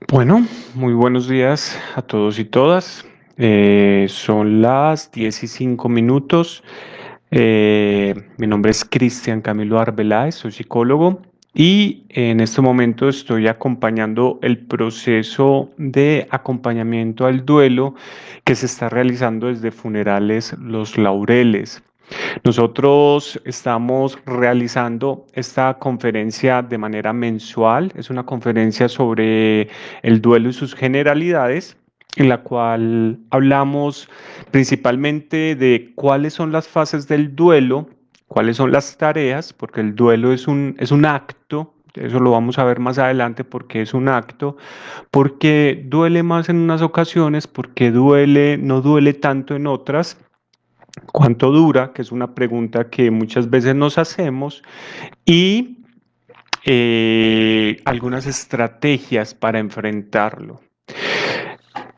Bueno, muy buenos días a todos y todas. Son las 10:05. Mi nombre es Cristian Camilo Arbeláez, soy psicólogo y en este momento estoy acompañando el proceso de acompañamiento al duelo que se está realizando desde Funerales Los Laureles. Nosotros estamos realizando esta conferencia de manera mensual. Es una conferencia sobre el duelo y sus generalidades, en la cual hablamos principalmente de cuáles son las fases del duelo, cuáles son las tareas, porque el duelo es un acto. Eso lo vamos a ver más adelante porque es un acto, porque duele más en unas ocasiones, porque no duele tanto en otras. ¿Cuánto dura? Que es una pregunta que muchas veces nos hacemos. Y algunas estrategias para enfrentarlo.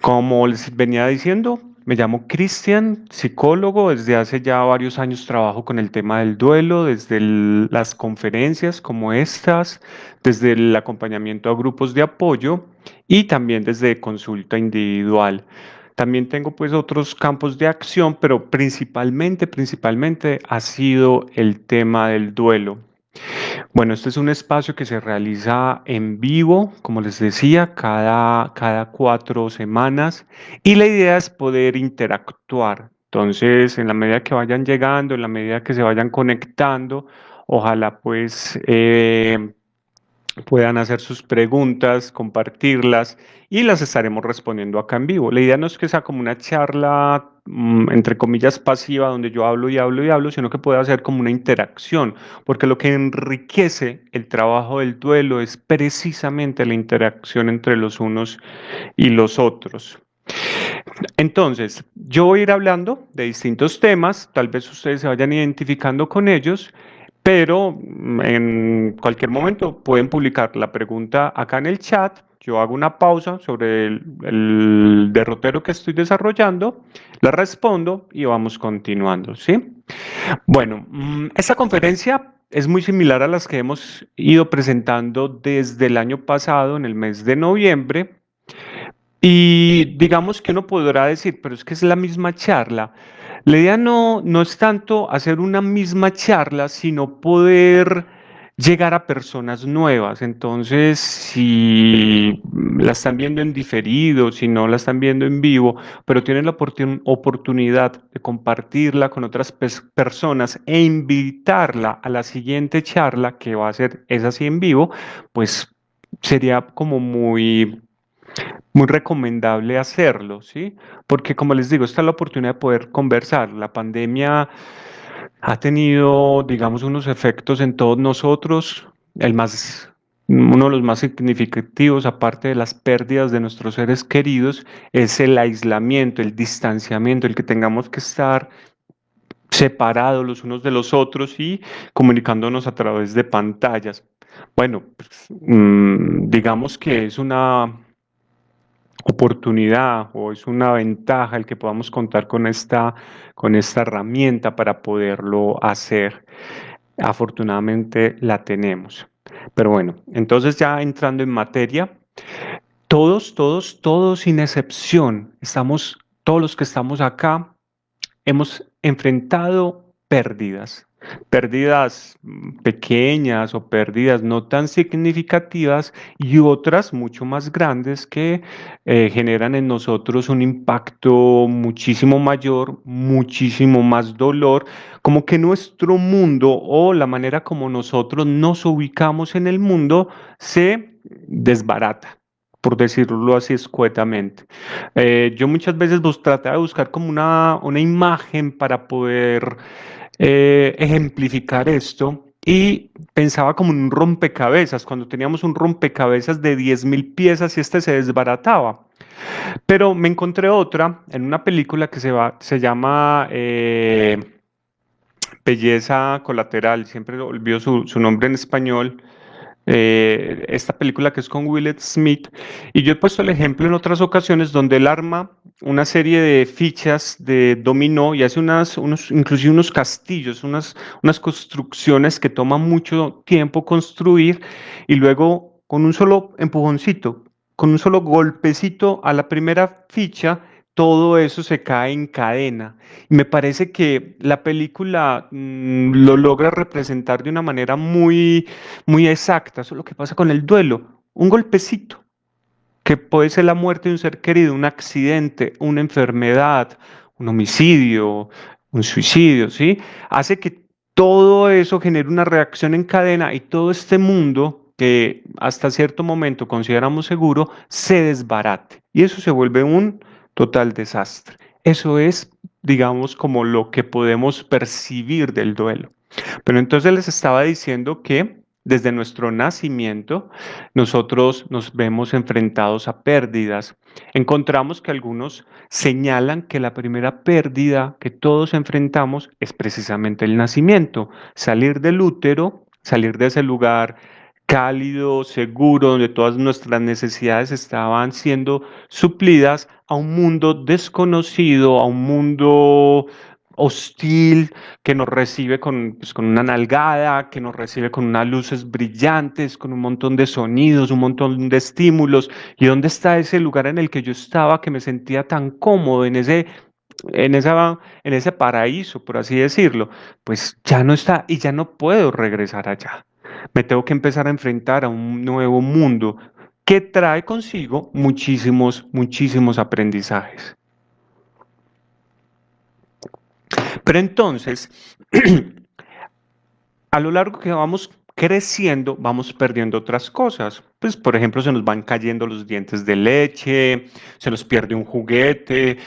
Como les venía diciendo, me llamo Cristian, psicólogo. Desde hace ya varios años trabajo con el tema del duelo, desde las conferencias como estas, desde el acompañamiento a grupos de apoyo y también desde consulta individual. También tengo pues otros campos de acción, pero principalmente ha sido el tema del duelo. Bueno, este es un espacio que se realiza en vivo, como les decía, cada 4 semanas, y la idea es poder interactuar. Entonces, en la medida que vayan llegando, en la medida que se vayan conectando, ojalá pues puedan hacer sus preguntas, compartirlas y las estaremos respondiendo acá en vivo. La idea no es que sea como una charla, entre comillas, pasiva, donde yo hablo y hablo y hablo, sino que pueda ser como una interacción, porque lo que enriquece el trabajo del duelo es precisamente la interacción entre los unos y los otros. Entonces, yo voy a ir hablando de distintos temas, tal vez ustedes se vayan identificando con ellos, pero en cualquier momento pueden publicar la pregunta acá en el chat. Yo hago una pausa sobre el derrotero que estoy desarrollando, la respondo y vamos continuando, ¿sí? Bueno, esta conferencia es muy similar a las que hemos ido presentando desde el año pasado, en el mes de noviembre. Y digamos que uno podrá decir, pero es que es la misma charla. La idea no es tanto hacer una misma charla, sino poder llegar a personas nuevas. Entonces, si la están viendo en diferido, si no la están viendo en vivo, pero tienen la oportunidad de compartirla con otras personas e invitarla a la siguiente charla, que va a ser esa sí en vivo, pues sería como muy recomendable hacerlo, ¿sí? Porque como les digo, esta es la oportunidad de poder conversar. La pandemia ha tenido, digamos, unos efectos en todos nosotros. Uno de los más significativos, aparte de las pérdidas de nuestros seres queridos, es el aislamiento, el distanciamiento, el que tengamos que estar separados los unos de los otros y comunicándonos a través de pantallas. Bueno, pues, digamos que es una oportunidad o es una ventaja el que podamos contar con esta herramienta para poderlo hacer. Afortunadamente la tenemos. Pero bueno, entonces ya entrando en materia, todos sin excepción, todos los que estamos acá, hemos enfrentado pérdidas, pérdidas pequeñas o pérdidas no tan significativas y otras mucho más grandes que generan en nosotros un impacto muchísimo mayor, muchísimo más dolor, como que nuestro mundo o la manera como nosotros nos ubicamos en el mundo se desbarata, por decirlo así escuetamente. Yo muchas veces trataba de buscar como una imagen para poder ejemplificar esto y pensaba como en un rompecabezas, cuando teníamos un rompecabezas de 10.000 piezas y este se desbarataba. Pero me encontré otra en una película que se llama Belleza Colateral, siempre olvido su nombre en español. Esta película que es con Will Smith, y yo he puesto el ejemplo en otras ocasiones donde él arma una serie de fichas de dominó y hace inclusive unos castillos, unas construcciones que toma mucho tiempo construir y luego con un solo empujoncito con un solo golpecito a la primera ficha, todo eso se cae en cadena. Y me parece que la película lo logra representar de una manera muy, muy exacta. Eso es lo que pasa con el duelo. Un golpecito que puede ser la muerte de un ser querido, un accidente, una enfermedad, un homicidio, un suicidio, ¿sí? Hace que todo eso genere una reacción en cadena y todo este mundo que hasta cierto momento consideramos seguro se desbarate. Y eso se vuelve un total desastre. Eso es, digamos, como lo que podemos percibir del duelo. Pero entonces les estaba diciendo que desde nuestro nacimiento nosotros nos vemos enfrentados a pérdidas. Encontramos que algunos señalan que la primera pérdida que todos enfrentamos es precisamente el nacimiento, salir del útero, salir de ese lugar cálido, seguro, donde todas nuestras necesidades estaban siendo suplidas a un mundo desconocido, a un mundo hostil, que nos recibe con, pues, con una nalgada, que nos recibe con unas luces brillantes, con un montón de sonidos, un montón de estímulos. ¿Y dónde está ese lugar en el que yo estaba, que me sentía tan cómodo en ese paraíso, por así decirlo? Pues ya no está y ya no puedo regresar allá. Me tengo que empezar a enfrentar a un nuevo mundo que trae consigo muchísimos, muchísimos aprendizajes. Pero entonces, a lo largo que vamos creciendo, vamos perdiendo otras cosas. Pues, por ejemplo, se nos van cayendo los dientes de leche, se nos pierde un juguete,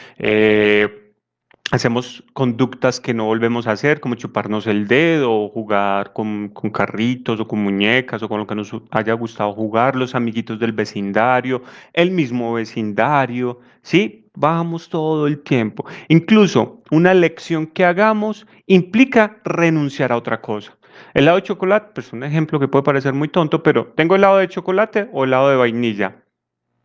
hacemos conductas que no volvemos a hacer, como chuparnos el dedo, o jugar con carritos o con muñecas o con lo que nos haya gustado jugar, los amiguitos del vecindario, el mismo vecindario, ¿sí? Vamos todo el tiempo. Incluso una elección que hagamos implica renunciar a otra cosa. Helado de chocolate, pues un ejemplo que puede parecer muy tonto, pero ¿tengo helado de chocolate o helado de vainilla?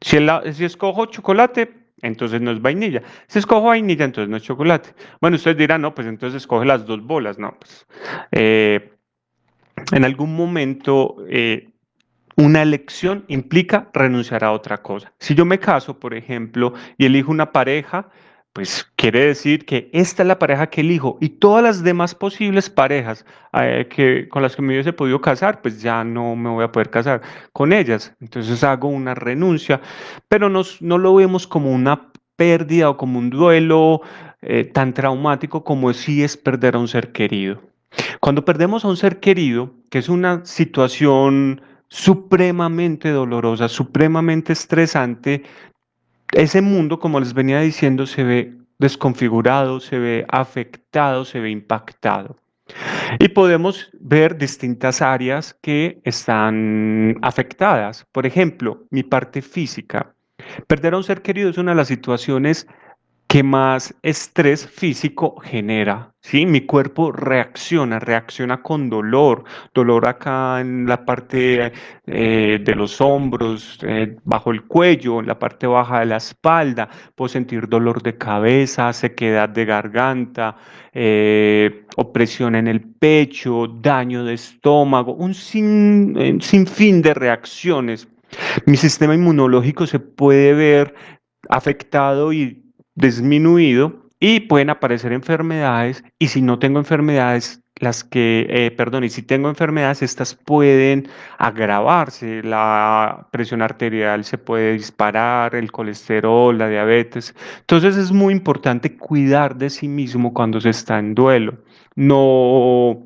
Si escojo chocolate, entonces no es vainilla. Si escojo vainilla, entonces no es chocolate. Bueno, ustedes dirán, no, pues entonces escoge las dos bolas. No, pues eh, en algún momento una elección implica renunciar a otra cosa. Si yo me caso, por ejemplo, y elijo una pareja, pues quiere decir que esta es la pareja que elijo y todas las demás posibles parejas con las que me hubiese podido casar, pues ya no me voy a poder casar con ellas. Entonces hago una renuncia, pero no lo vemos como una pérdida o como un duelo tan traumático como sí es perder a un ser querido. Cuando perdemos a un ser querido, que es una situación supremamente dolorosa, supremamente estresante, ese mundo, como les venía diciendo, se ve desconfigurado, se ve afectado, se ve impactado. Y podemos ver distintas áreas que están afectadas. Por ejemplo, mi parte física. Perder a un ser querido es una de las situaciones que más estrés físico genera, ¿sí? Mi cuerpo reacciona con dolor, dolor acá en la parte de los hombros, bajo el cuello, en la parte baja de la espalda, puedo sentir dolor de cabeza, sequedad de garganta, opresión en el pecho, daño de estómago, un sinfín de reacciones. Mi sistema inmunológico se puede ver afectado y disminuido y pueden aparecer enfermedades y si no tengo enfermedades, perdón, y si tengo enfermedades, estas pueden agravarse, la presión arterial se puede disparar, el colesterol, la diabetes. Entonces es muy importante cuidar de sí mismo cuando se está en duelo, no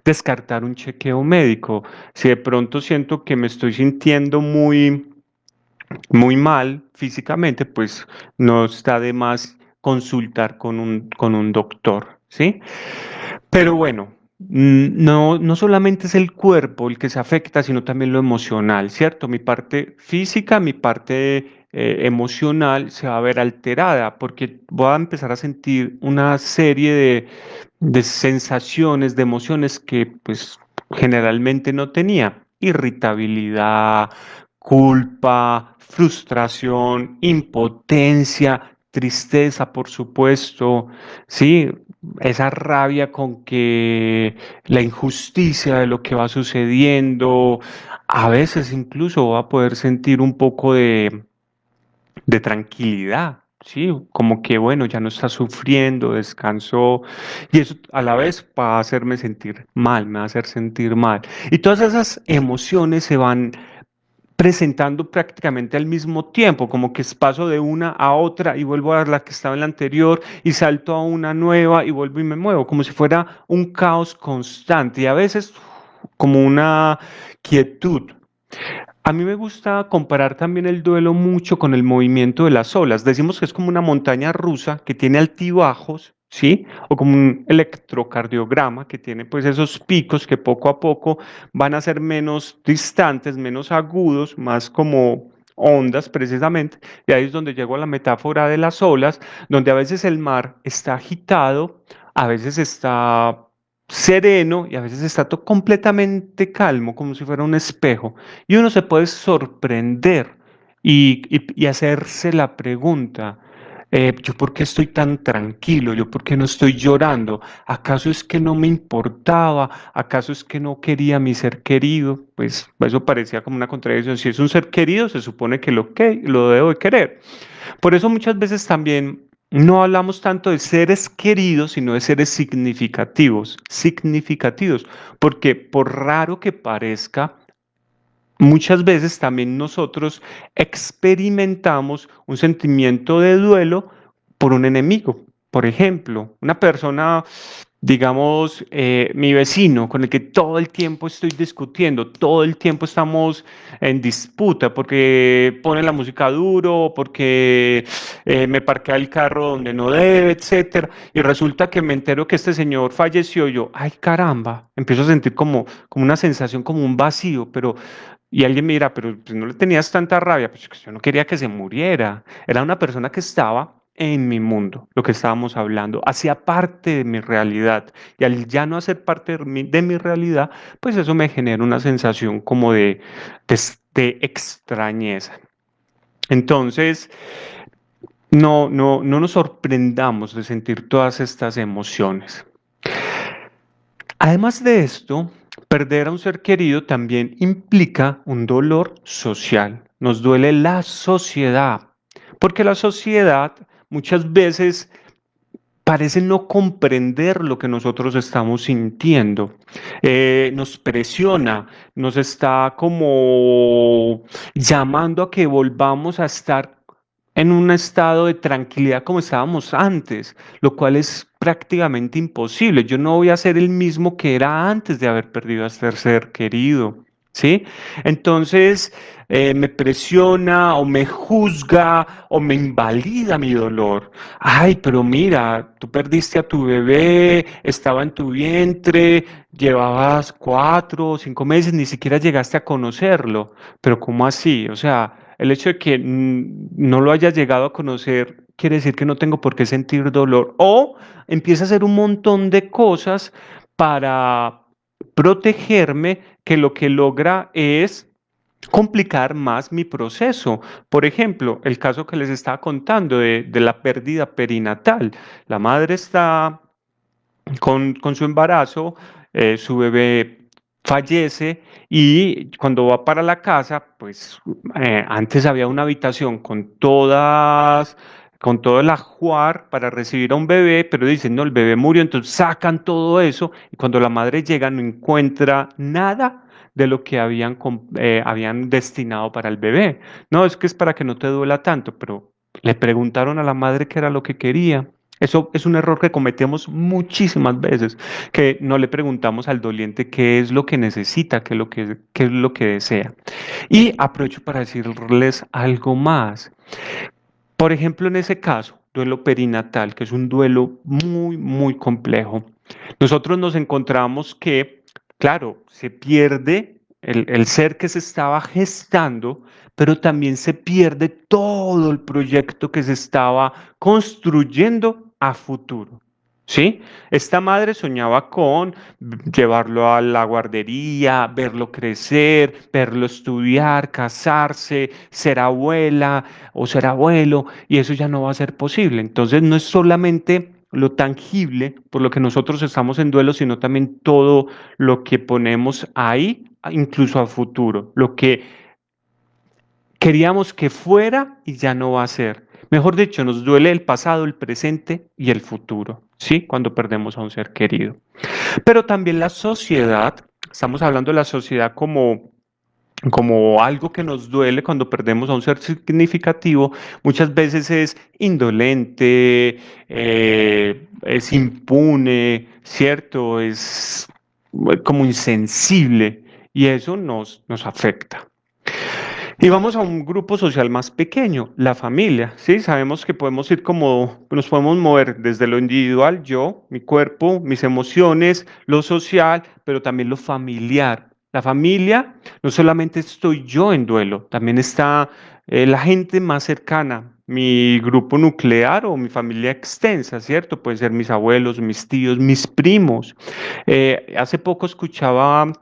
descartar un chequeo médico. Si de pronto siento que me estoy sintiendo muy mal físicamente, pues no está de más consultar con un doctor, ¿sí? Pero bueno, no solamente es el cuerpo el que se afecta, sino también lo emocional, ¿cierto? Mi parte física, mi parte emocional se va a ver alterada porque voy a empezar a sentir una serie de sensaciones, de emociones que pues generalmente no tenía. Irritabilidad, culpa, frustración, impotencia, tristeza, por supuesto, sí, esa rabia con que la injusticia de lo que va sucediendo, a veces incluso va a poder sentir un poco de tranquilidad, ¿sí? Como que, bueno, ya no está sufriendo, descansó, y eso a la vez va a hacerme sentir mal, me va a hacer sentir mal. Y todas esas emociones se van presentando prácticamente al mismo tiempo, como que paso de una a otra y vuelvo a la que estaba en la anterior y salto a una nueva y vuelvo y me muevo, como si fuera un caos constante y a veces como una quietud. A mí me gusta comparar también el duelo mucho con el movimiento de las olas. Decimos que es como una montaña rusa que tiene altibajos, ¿sí? O como un electrocardiograma que tiene pues esos picos que poco a poco van a ser menos distantes, menos agudos, más como ondas precisamente. Y ahí es donde llego a la metáfora de las olas, donde a veces el mar está agitado, a veces está sereno y a veces está todo completamente calmo, como si fuera un espejo. Y uno se puede sorprender y hacerse la pregunta, ¿yo por qué estoy tan tranquilo? ¿Yo por qué no estoy llorando? ¿Acaso es que no me importaba? ¿Acaso es que no quería a mi ser querido? Pues eso parecía como una contradicción. Si es un ser querido, se supone que lo debo de querer. Por eso muchas veces también no hablamos tanto de seres queridos, sino de seres significativos, porque por raro que parezca, muchas veces también nosotros experimentamos un sentimiento de duelo por un enemigo. Por ejemplo, una persona, digamos, mi vecino con el que todo el tiempo estoy discutiendo, todo el tiempo estamos en disputa porque pone la música duro, porque me parquea el carro donde no debe, etcétera. Y resulta que me entero que este señor falleció. Y yo, ay caramba, empiezo a sentir como una sensación, como un vacío, pero y alguien me dirá, pero pues, no le tenías tanta rabia, pues yo no quería que se muriera. Era una persona que estaba en mi mundo, lo que estábamos hablando, hacía parte de mi realidad. Y al ya no hacer parte de mi realidad, pues eso me genera una sensación como de extrañeza. Entonces, no nos sorprendamos de sentir todas estas emociones. Además de esto, perder a un ser querido también implica un dolor social. Nos duele la sociedad, porque la sociedad muchas veces parece no comprender lo que nosotros estamos sintiendo. Nos presiona, nos está como llamando a que volvamos a estar en un estado de tranquilidad como estábamos antes, lo cual es prácticamente imposible. Yo no voy a ser el mismo que era antes de haber perdido a este ser querido, ¿sí? Entonces, me presiona o me juzga o me invalida mi dolor. Ay, pero mira, tú perdiste a tu bebé, estaba en tu vientre, llevabas 4 o 5 meses, ni siquiera llegaste a conocerlo. Pero ¿cómo así? O sea, el hecho de que no lo haya llegado a conocer quiere decir que no tengo por qué sentir dolor. O empieza a hacer un montón de cosas para protegerme que lo que logra es complicar más mi proceso. Por ejemplo, el caso que les estaba contando de la pérdida perinatal. La madre está con su embarazo, su bebé fallece y cuando va para la casa, pues antes había una habitación con todo el ajuar para recibir a un bebé, pero dicen, no, el bebé murió, entonces sacan todo eso y cuando la madre llega no encuentra nada de lo que habían destinado para el bebé. No, es que es para que no te duela tanto, pero le preguntaron a la madre qué era lo que quería. Eso es un error que cometemos muchísimas veces, que no le preguntamos al doliente qué es lo que necesita, qué es lo que desea. Y aprovecho para decirles algo más. Por ejemplo, en ese caso, duelo perinatal, que es un duelo muy, muy complejo, nosotros nos encontramos que, claro, se pierde el ser que se estaba gestando, pero también se pierde todo el proyecto que se estaba construyendo a futuro. ¿Sí? Esta madre soñaba con llevarlo a la guardería, verlo crecer, verlo estudiar, casarse, ser abuela o ser abuelo, y eso ya no va a ser posible. Entonces no es solamente lo tangible por lo que nosotros estamos en duelo, sino también todo lo que ponemos ahí, incluso a futuro, lo que Queríamos que fuera y ya no va a ser. Mejor dicho, nos duele el pasado, el presente y el futuro, ¿sí? Cuando perdemos a un ser querido. Pero también la sociedad, estamos hablando de la sociedad como algo que nos duele cuando perdemos a un ser significativo, muchas veces es indolente, es impune, ¿cierto? Es como insensible y eso nos afecta. Y vamos a un grupo social más pequeño, la familia, ¿sí? Sabemos que podemos ir como, nos podemos mover desde lo individual, yo, mi cuerpo, mis emociones, lo social, pero también lo familiar. La familia, no solamente estoy yo en duelo, también está la gente más cercana, mi grupo nuclear o mi familia extensa, ¿cierto? Pueden ser mis abuelos, mis tíos, mis primos. Hace poco escuchaba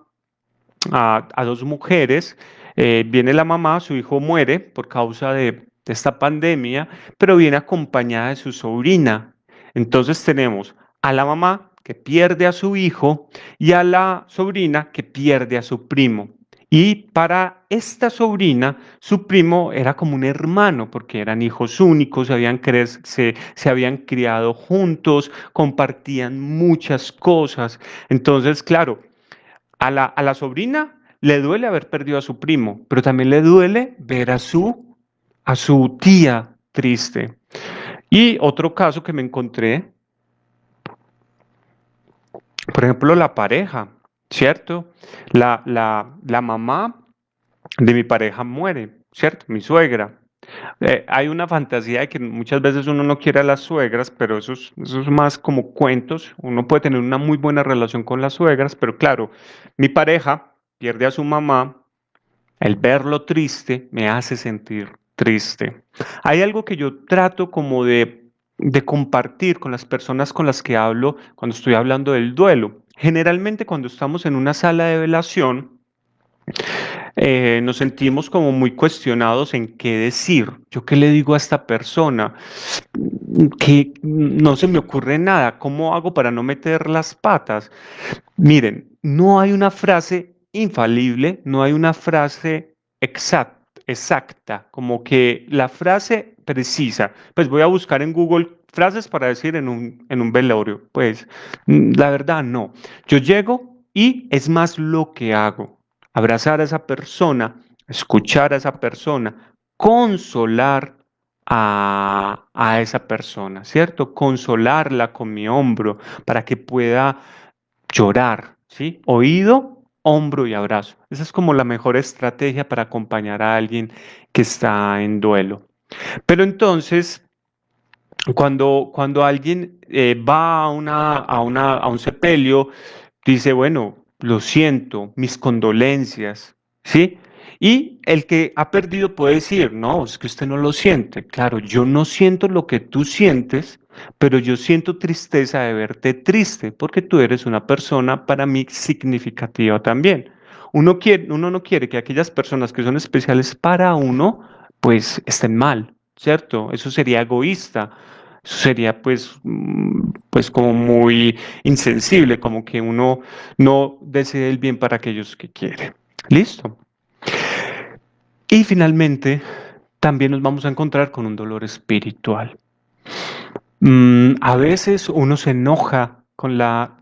a dos mujeres. Viene la mamá, su hijo muere por causa de esta pandemia, pero viene acompañada de su sobrina. Entonces tenemos a la mamá que pierde a su hijo y a la sobrina que pierde a su primo. Y para esta sobrina, su primo era como un hermano, porque eran hijos únicos, se habían criado juntos, compartían muchas cosas. Entonces, claro, a la sobrina le duele haber perdido a su primo, pero también le duele ver a su tía triste. Y otro caso que me encontré, por ejemplo, la pareja, ¿cierto? La mamá de mi pareja muere, ¿cierto? Mi suegra. Hay una fantasía de que muchas veces uno no quiere a las suegras, pero eso es más como cuentos. Uno puede tener una muy buena relación con las suegras, pero claro, mi pareja pierde a su mamá. El verlo triste me hace sentir triste. Hay algo que yo trato como de compartir con las personas con las que hablo cuando estoy hablando del duelo. Generalmente cuando estamos en una sala de velación, nos sentimos como muy cuestionados en qué decir. ¿Yo qué le digo a esta persona? Que no se me ocurre nada. ¿Cómo hago para no meter las patas? Miren, no hay una frase infalible, no hay una frase exacta, como que la frase precisa. Pues voy a buscar en Google frases para decir en un velorio. Pues la verdad no. Yo llego y es más lo que hago. Abrazar a esa persona, escuchar a esa persona, consolar a esa persona, ¿cierto? Consolarla con mi hombro para que pueda llorar, ¿sí? Oído, hombro y abrazo. Esa es como la mejor estrategia para acompañar a alguien que está en duelo. Pero entonces, cuando alguien va a un sepelio, dice, bueno, lo siento, mis condolencias, ¿sí? Y el que ha perdido puede decir, no, es que usted no lo siente. Claro, yo no siento lo que tú sientes, pero yo siento tristeza de verte triste, porque tú eres una persona para mí significativa también. Uno no quiere que aquellas personas que son especiales para uno, pues estén mal, ¿cierto? Eso sería egoísta. Eso sería pues como muy insensible, como que uno no desee el bien para aquellos que quiere. Listo. Y finalmente, también nos vamos a encontrar con un dolor espiritual. A veces uno se enoja con la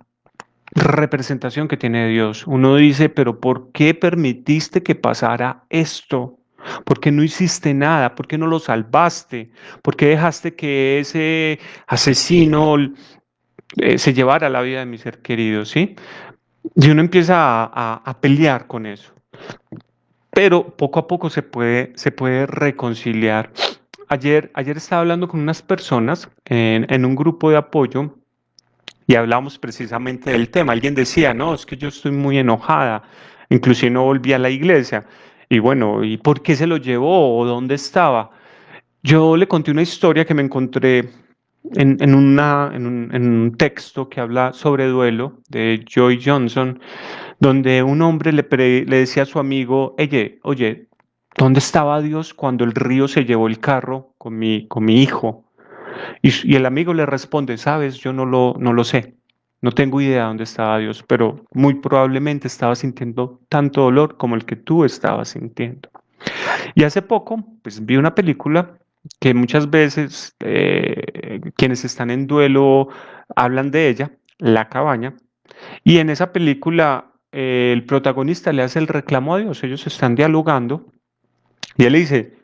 representación que tiene Dios. Uno dice, pero ¿por qué permitiste que pasara esto? ¿Por qué no hiciste nada? ¿Por qué no lo salvaste? ¿Por qué dejaste que ese asesino se llevara la vida de mi ser querido? ¿Sí? Y uno empieza a pelear con eso. Pero poco a poco se puede reconciliar. Ayer estaba hablando con unas personas en un grupo de apoyo y hablamos precisamente del tema. Alguien decía, no, es que yo estoy muy enojada, inclusive no volví a la iglesia. Y bueno, ¿y por qué se lo llevó o dónde estaba? Yo le conté una historia que me encontré en un texto que habla sobre duelo de Joy Johnson, donde un hombre le decía a su amigo, oye, ¿dónde estaba Dios cuando el río se llevó el carro con mi hijo? Y el amigo le responde, sabes, yo no lo sé, no tengo idea dónde estaba Dios, pero muy probablemente estaba sintiendo tanto dolor como el que tú estabas sintiendo. Y hace poco, pues vi una película que muchas veces quienes están en duelo hablan de ella, La Cabaña, y en esa película el protagonista le hace el reclamo a Dios, ellos están dialogando y él le dice,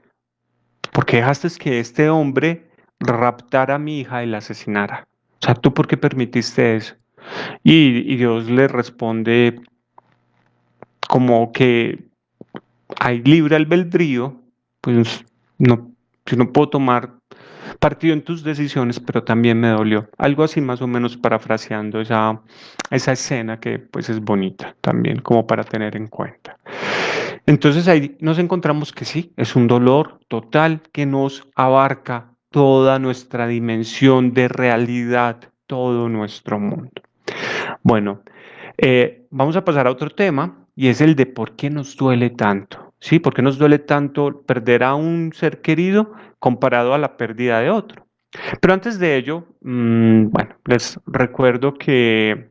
¿por qué dejaste que este hombre raptara a mi hija y la asesinara? O sea, ¿tú por qué permitiste eso? Y Dios le responde como que hay libre albedrío, pues no, yo no puedo tomar partido en tus decisiones, pero también me dolió. Algo así más o menos parafraseando esa escena que pues es bonita también, como para tener en cuenta. Entonces ahí nos encontramos que sí, es un dolor total que nos abarca toda nuestra dimensión de realidad, todo nuestro mundo. Bueno, vamos a pasar a otro tema y es el de por qué nos duele tanto. ¿Sí? ¿Por qué nos duele tanto perder a un ser querido comparado a la pérdida de otro? Pero antes de ello, bueno, les recuerdo que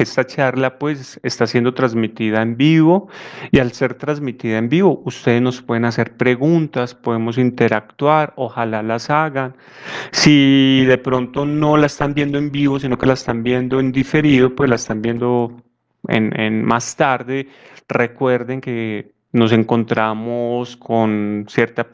esta charla pues está siendo transmitida en vivo y al ser transmitida en vivo, ustedes nos pueden hacer preguntas, podemos interactuar, ojalá las hagan. Si de pronto no la están viendo en vivo, sino que la están viendo en diferido, pues la están viendo en más tarde, recuerden que nos encontramos con cierta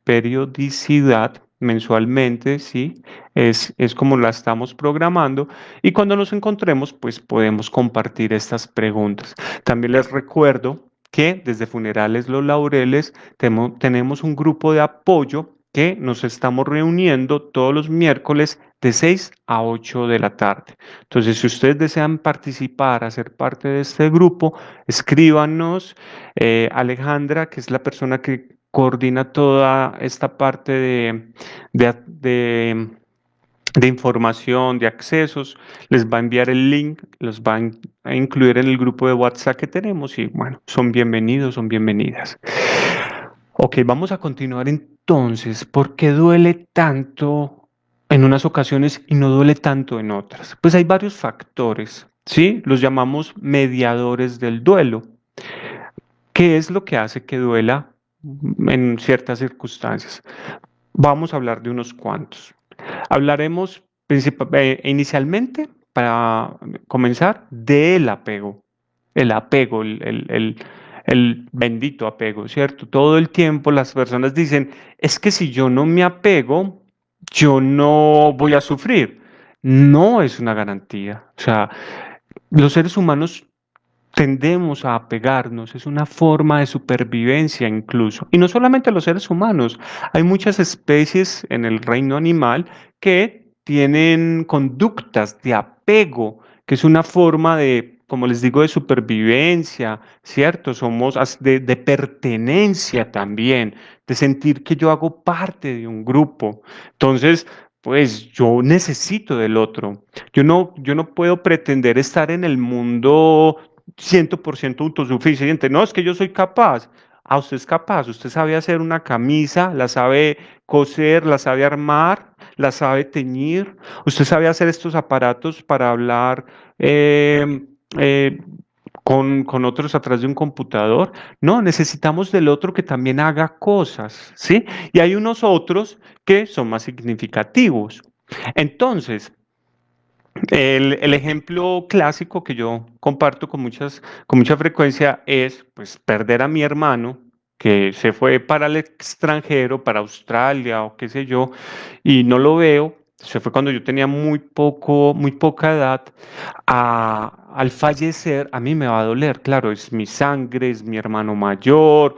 periodicidad mensualmente, ¿sí? Es como la estamos programando y cuando nos encontremos, pues podemos compartir estas preguntas. También les recuerdo que desde Funerales Los Laureles tenemos un grupo de apoyo que nos estamos reuniendo todos los miércoles de 6 a 8 de la tarde. Entonces, si ustedes desean participar, hacer parte de este grupo, escríbanos. Alejandra, que es la persona que coordina toda esta parte de, de, de información, de accesos, les va a enviar el link, los va a incluir en el grupo de WhatsApp que tenemos y bueno, son bienvenidos, son bienvenidas. Ok, vamos a continuar entonces. ¿Por qué duele tanto en unas ocasiones y no duele tanto en otras? Pues hay varios factores, ¿sí? Los llamamos mediadores del duelo. ¿Qué es lo que hace que duela en ciertas circunstancias? Vamos a hablar de unos cuantos. Hablaremos inicialmente, para comenzar, del apego. El apego, el bendito apego, ¿cierto? Todo el tiempo las personas dicen, es que si yo no me apego, yo no voy a sufrir. No es una garantía. O sea, los seres humanos tendemos a apegarnos, es una forma de supervivencia incluso. Y no solamente los seres humanos, hay muchas especies en el reino animal que tienen conductas de apego, que es una forma de, como les digo, de supervivencia, ¿cierto? Somos de pertenencia también, de sentir que yo hago parte de un grupo. Entonces, pues yo necesito del otro. Yo no puedo pretender estar en el mundo 100% autosuficiente. No, es que yo soy capaz. Ah, usted es capaz. Usted sabe hacer una camisa, la sabe coser, la sabe armar, la sabe teñir. Usted sabe hacer estos aparatos para hablar eh, eh, con otros atrás de un computador. No, necesitamos del otro que también haga cosas, ¿sí? Y hay unos otros que son más significativos. Entonces, el ejemplo clásico que yo comparto con mucha frecuencia es pues, perder a mi hermano que se fue para el extranjero, para Australia o qué sé yo, y no lo veo. Se fue cuando yo tenía muy poca edad. Al fallecer, a mí me va a doler, claro, es mi sangre, es mi hermano mayor,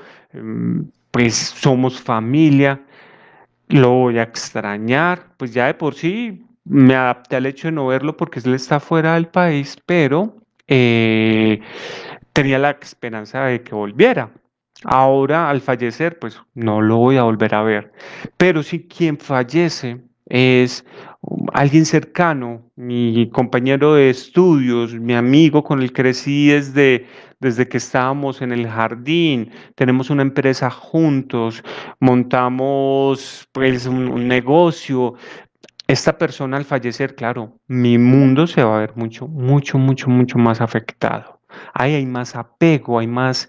pues somos familia. Lo voy a extrañar, pues ya de por sí me adapté al hecho de no verlo porque él está fuera del país, pero tenía la esperanza de que volviera. Ahora, al fallecer, pues no lo voy a volver a ver. Pero si quien fallece es alguien cercano, mi compañero de estudios, mi amigo con el que crecí desde que estábamos en el jardín, tenemos una empresa juntos, montamos pues un negocio. Esta persona al fallecer, claro, mi mundo se va a ver mucho más afectado. Ahí hay más apego, hay más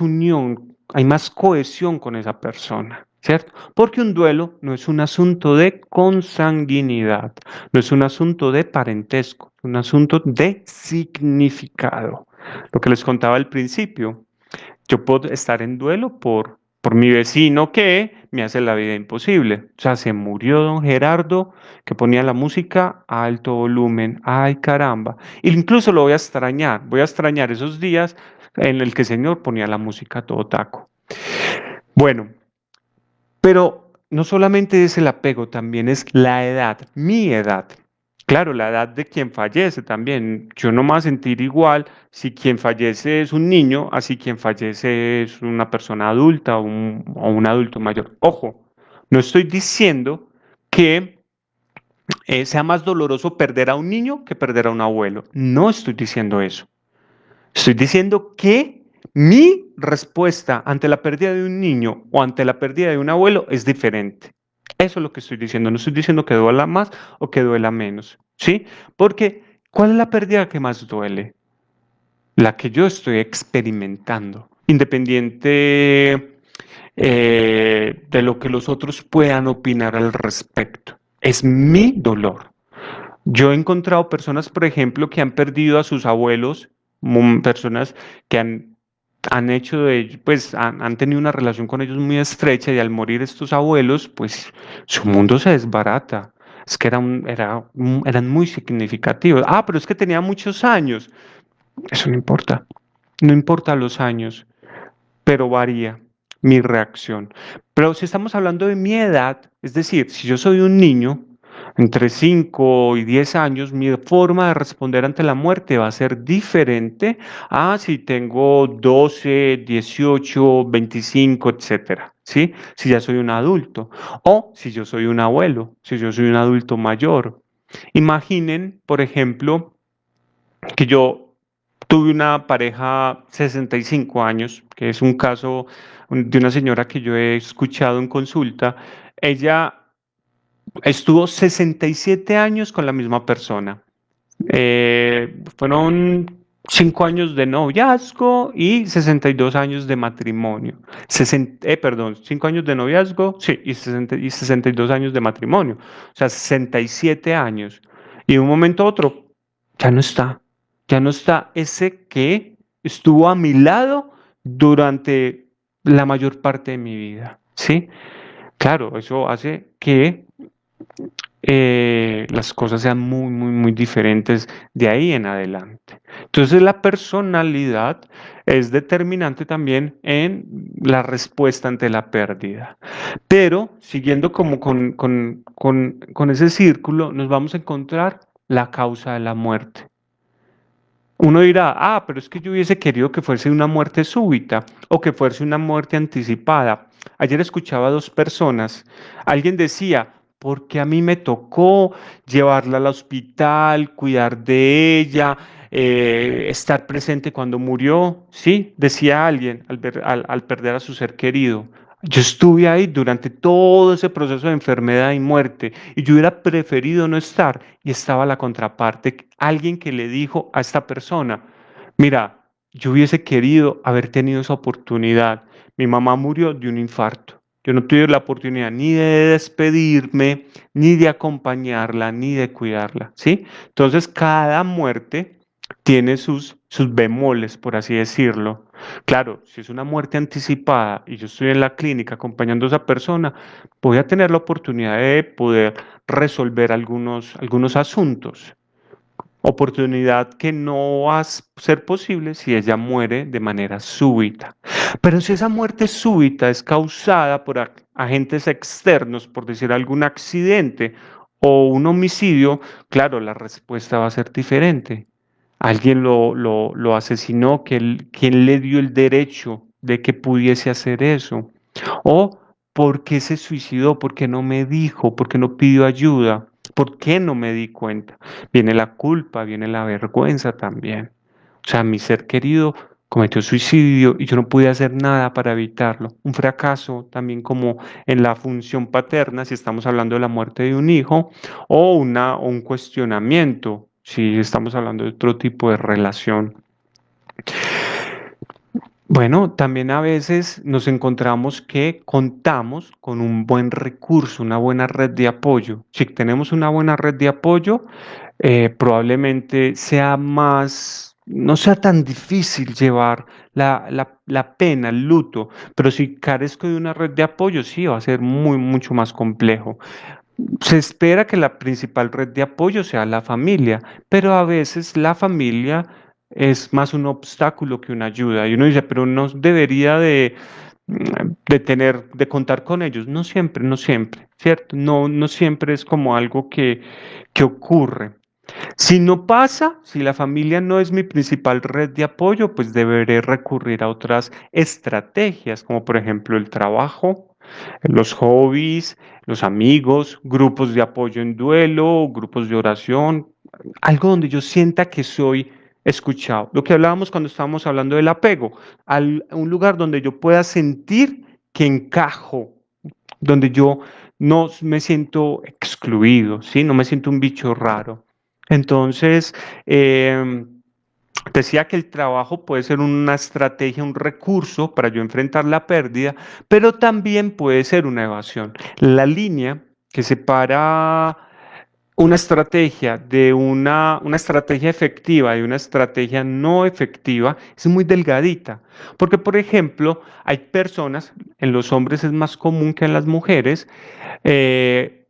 unión. hay más cohesión con esa persona, ¿cierto? Porque un duelo no es un asunto de consanguinidad, no es un asunto de parentesco, es un asunto de significado. Lo que les contaba al principio, yo puedo estar en duelo por mi vecino que me hace la vida imposible. O sea, se murió don Gerardo que ponía la música a alto volumen. Ay, caramba. E incluso lo voy a extrañar esos días en el que el señor ponía la música a todo taco. Bueno, pero no solamente es el apego, también es la edad, mi edad. Claro, la edad de quien fallece también. Yo no me voy a sentir igual si quien fallece es un niño, así quien fallece es una persona adulta o un adulto mayor. Ojo, no estoy diciendo que sea más doloroso perder a un niño que perder a un abuelo. No estoy diciendo eso. Estoy diciendo que mi respuesta ante la pérdida de un niño o ante la pérdida de un abuelo es diferente. Eso es lo que estoy diciendo. No estoy diciendo que duela más o que duela menos, ¿sí? Porque, ¿cuál es la pérdida que más duele? La que yo estoy experimentando, independiente de lo que los otros puedan opinar al respecto. Es mi dolor. Yo he encontrado personas, por ejemplo, que han perdido a sus abuelos, personas que han hecho de ellos, pues han tenido una relación con ellos muy estrecha y al morir estos abuelos, pues su mundo se desbarata. Es que eran muy significativos. Ah, pero es que tenía muchos años. Eso no importa. No importa los años, pero varía mi reacción. Pero si estamos hablando de mi edad, es decir, si yo soy un niño, entre 5 y 10 años, mi forma de responder ante la muerte va a ser diferente a si tengo 12, 18, 25, etcétera, ¿sí? Si ya soy un adulto o si yo soy un abuelo, si yo soy un adulto mayor. Imaginen, por ejemplo, que yo tuve una pareja 65 años, que es un caso de una señora que yo he escuchado en consulta. Ella estuvo 67 años con la misma persona. Fueron 5 años de noviazgo y 62 años de matrimonio. Perdón, 5 años de noviazgo, sí, y 62 años de matrimonio. O sea, 67 años. Y de un momento a otro, ya no está. Ya no está ese que estuvo a mi lado durante la mayor parte de mi vida. ¿Sí? Claro, eso hace que las cosas sean muy, muy, muy diferentes de ahí en adelante. Entonces la personalidad es determinante también en la respuesta ante la pérdida. Pero siguiendo como con ese círculo, nos vamos a encontrar la causa de la muerte. Uno dirá, ah, pero es que yo hubiese querido que fuese una muerte súbita o que fuese una muerte anticipada. Ayer escuchaba a dos personas. Alguien decía, porque a mí me tocó llevarla al hospital, cuidar de ella, estar presente cuando murió. Sí, decía alguien al perder a su ser querido. Yo estuve ahí durante todo ese proceso de enfermedad y muerte y yo hubiera preferido no estar y estaba la contraparte, alguien que le dijo a esta persona, mira, yo hubiese querido haber tenido esa oportunidad. Mi mamá murió de un infarto. Yo no tuve la oportunidad ni de despedirme, ni de acompañarla, ni de cuidarla, ¿sí? Entonces, cada muerte tiene sus bemoles, por así decirlo. Claro, si es una muerte anticipada y yo estoy en la clínica acompañando a esa persona, voy a tener la oportunidad de poder resolver algunos asuntos. Oportunidad que no va a ser posible si ella muere de manera súbita. Pero si esa muerte súbita es causada por agentes externos, por decir algún accidente o un homicidio, claro, la respuesta va a ser diferente. Alguien lo asesinó, ¿quién le dio el derecho de que pudiese hacer eso? ¿O por qué se suicidó? ¿Por qué no me dijo? ¿Por qué no pidió ayuda? ¿Por qué no me di cuenta? Viene la culpa, viene la vergüenza también. O sea, mi ser querido cometió suicidio y yo no pude hacer nada para evitarlo. Un fracaso también como en la función paterna, si estamos hablando de la muerte de un hijo, o un cuestionamiento, si estamos hablando de otro tipo de relación. Bueno, también a veces nos encontramos que contamos con un buen recurso, una buena red de apoyo. Si tenemos una buena red de apoyo, probablemente sea más, no sea tan difícil llevar la pena, el luto, pero si carezco de una red de apoyo, sí, va a ser mucho más complejo. Se espera que la principal red de apoyo sea la familia, pero a veces la familia es más un obstáculo que una ayuda. Y uno dice, pero no debería de contar con ellos. No siempre, ¿cierto? No siempre es como algo que ocurre. Si no pasa, si la familia no es mi principal red de apoyo, pues deberé recurrir a otras estrategias, como por ejemplo el trabajo, los hobbies, los amigos, grupos de apoyo en duelo, grupos de oración, algo donde yo sienta que soy escuchado. Lo que hablábamos cuando estábamos hablando del apego, un lugar donde yo pueda sentir que encajo, donde yo no me siento excluido, ¿sí? No me siento un bicho raro. Entonces, decía que el trabajo puede ser una estrategia, un recurso para yo enfrentar la pérdida, pero también puede ser una evasión. La línea que separa una estrategia de una estrategia efectiva y una estrategia no efectiva es muy delgadita. Porque, por ejemplo, hay personas, en los hombres es más común que en las mujeres, eh,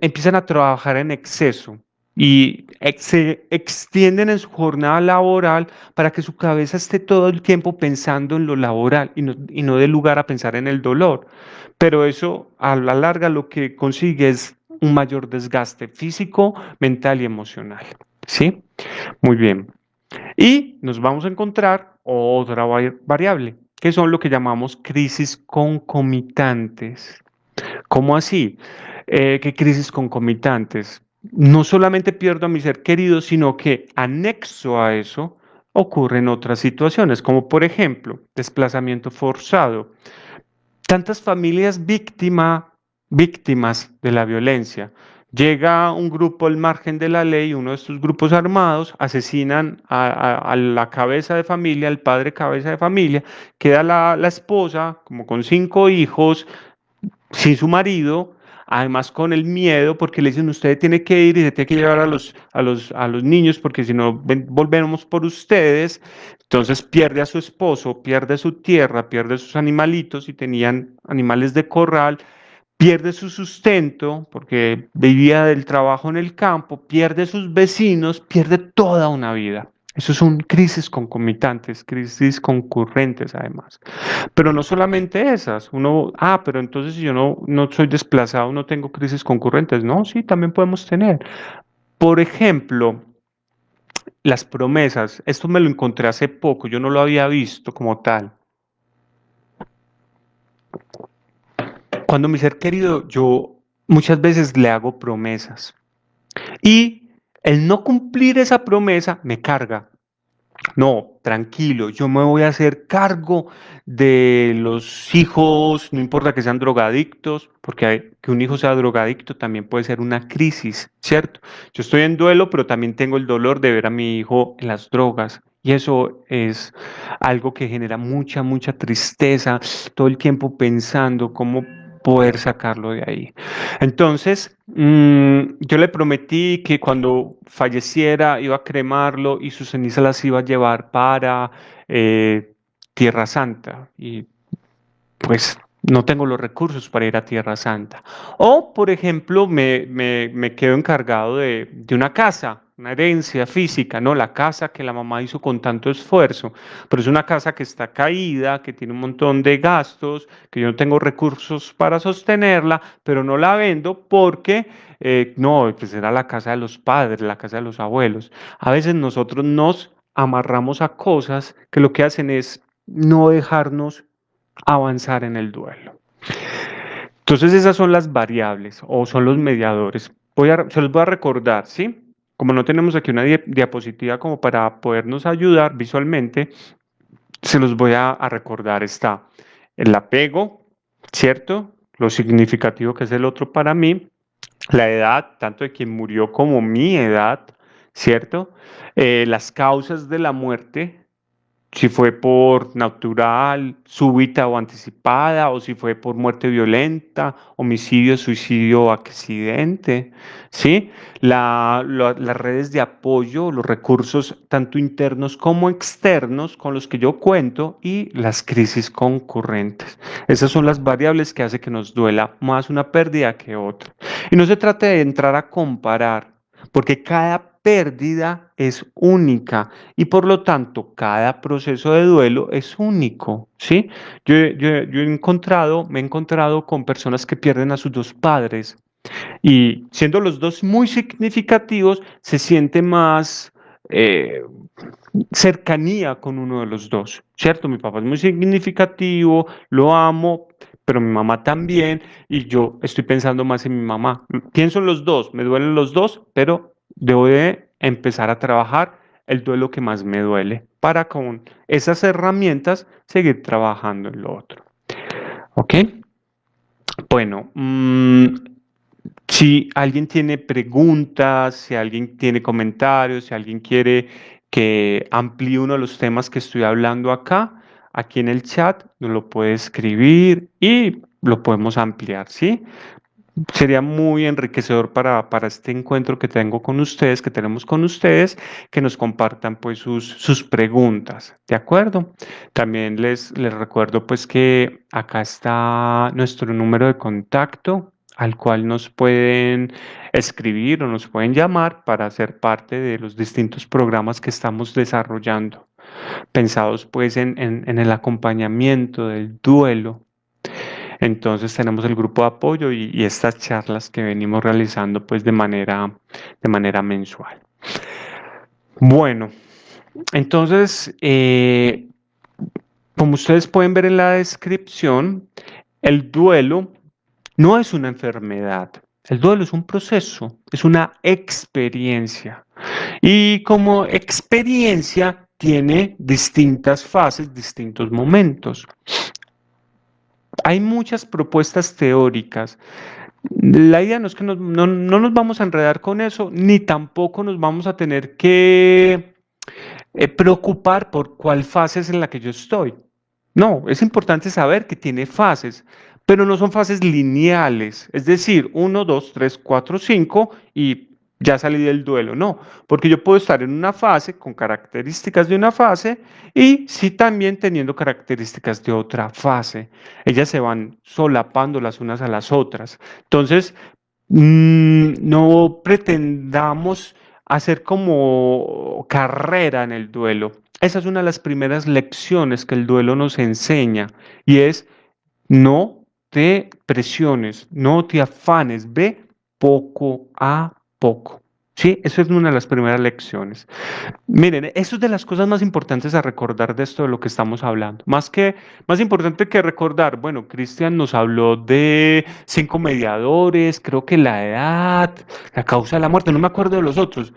empiezan a trabajar en exceso y se extienden en su jornada laboral para que su cabeza esté todo el tiempo pensando en lo laboral y no dé lugar a pensar en el dolor. Pero eso a la larga lo que consigue es un mayor desgaste físico, mental y emocional. ¿Sí? Muy bien. Y nos vamos a encontrar otra variable, que son lo que llamamos crisis concomitantes. ¿Cómo así? ¿Qué crisis concomitantes? No solamente pierdo a mi ser querido, sino que anexo a eso ocurren otras situaciones, como por ejemplo desplazamiento forzado. Tantas familias víctimas de la violencia. Llega un grupo al margen de la ley, uno de estos grupos armados, asesinan a la cabeza de familia, al padre cabeza de familia, queda la esposa como con 5 hijos, sin su marido, además con el miedo, porque le dicen, usted tiene que ir y se tiene que llevar a los niños, porque si no, volvemos por ustedes. Entonces pierde a su esposo, pierde su tierra, pierde sus animalitos, y tenían animales de corral, pierde su sustento, porque vivía del trabajo en el campo, pierde sus vecinos, pierde toda una vida. Eso son crisis concomitantes, crisis concurrentes además. Pero no solamente esas, pero entonces si yo no soy desplazado, no tengo crisis concurrentes. No, sí, también podemos tener. Por ejemplo, las promesas. Esto me lo encontré hace poco, yo no lo había visto como tal. Cuando mi ser querido, yo muchas veces le hago promesas y el no cumplir esa promesa me carga. No, tranquilo, yo me voy a hacer cargo de los hijos, no importa que sean drogadictos, porque que un hijo sea drogadicto también puede ser una crisis, ¿cierto? Yo estoy en duelo, pero también tengo el dolor de ver a mi hijo en las drogas. Y eso es algo que genera mucha tristeza, todo el tiempo pensando cómo poder sacarlo de ahí. Entonces, yo le prometí que cuando falleciera iba a cremarlo y sus cenizas las iba a llevar para eh, Tierra Santa. Y pues no tengo los recursos para ir a Tierra Santa. O, por ejemplo, me quedo encargado de una casa, una herencia física, ¿no? La casa que la mamá hizo con tanto esfuerzo, pero es una casa que está caída, que tiene un montón de gastos, que yo no tengo recursos para sostenerla, pero no la vendo porque, no, pues era la casa de los padres, la casa de los abuelos. A veces nosotros nos amarramos a cosas que lo que hacen es no dejarnos avanzar en el duelo. Entonces esas son las variables o son los mediadores. Se los voy a recordar, ¿sí? Como no tenemos aquí una diapositiva como para podernos ayudar visualmente, se los voy a recordar. Está el apego, ¿cierto? Lo significativo que es el otro para mí, la edad, tanto de quien murió como mi edad, ¿cierto? Las causas de la muerte, si fue por natural, súbita o anticipada, o si fue por muerte violenta, homicidio, suicidio o accidente, ¿sí? Las redes de apoyo, los recursos tanto internos como externos con los que yo cuento y las crisis concurrentes. Esas son las variables que hacen que nos duela más una pérdida que otra. Y no se trata de entrar a comparar, porque cada pérdida es única y por lo tanto cada proceso de duelo es único, ¿sí? Yo me he encontrado con personas que pierden a sus dos padres y siendo los dos muy significativos, se siente más eh, cercanía con uno de los dos, ¿cierto? Mi papá es muy significativo, lo amo, pero mi mamá también, y yo estoy pensando más en mi mamá. Pienso en los dos, me duelen los dos, pero debo de empezar a trabajar el duelo que más me duele para con esas herramientas seguir trabajando en lo otro. ¿Ok? Bueno, si alguien tiene preguntas, si alguien tiene comentarios, si alguien quiere que amplíe uno de los temas que estoy hablando acá, aquí en el chat nos lo puede escribir y lo podemos ampliar, ¿sí? Sería muy enriquecedor para este encuentro que tengo con ustedes, que tenemos con ustedes, que nos compartan pues sus preguntas, ¿de acuerdo? También les recuerdo pues que acá está nuestro número de contacto al cual nos pueden escribir o nos pueden llamar para ser parte de los distintos programas que estamos desarrollando, pensados pues en el acompañamiento del duelo. Entonces tenemos el grupo de apoyo y estas charlas que venimos realizando pues de manera mensual. Bueno, entonces, como ustedes pueden ver en la descripción, el duelo no es una enfermedad. El duelo es un proceso, es una experiencia. Y como experiencia tiene distintas fases, distintos momentos. Hay muchas propuestas teóricas. La idea no es que no nos vamos a enredar con eso, ni tampoco nos vamos a tener que preocupar por cuál fase es en la que yo estoy. No, es importante saber que tiene fases, pero no son fases lineales, es decir, 1, 2, 3, 4, 5 y ya salí del duelo. No, porque yo puedo estar en una fase con características de una fase y sí también teniendo características de otra fase. Ellas se van solapando las unas a las otras. Entonces, no pretendamos hacer como carrera en el duelo. Esa es una de las primeras lecciones que el duelo nos enseña y es no te presiones, no te afanes, ve poco a poco. Sí, eso es una de las primeras lecciones. Miren, eso es de las cosas más importantes a recordar de esto de lo que estamos hablando. Más importante que recordar, bueno, Cristian nos habló de 5 mediadores, creo que la edad, la causa de la muerte, no me acuerdo de los otros.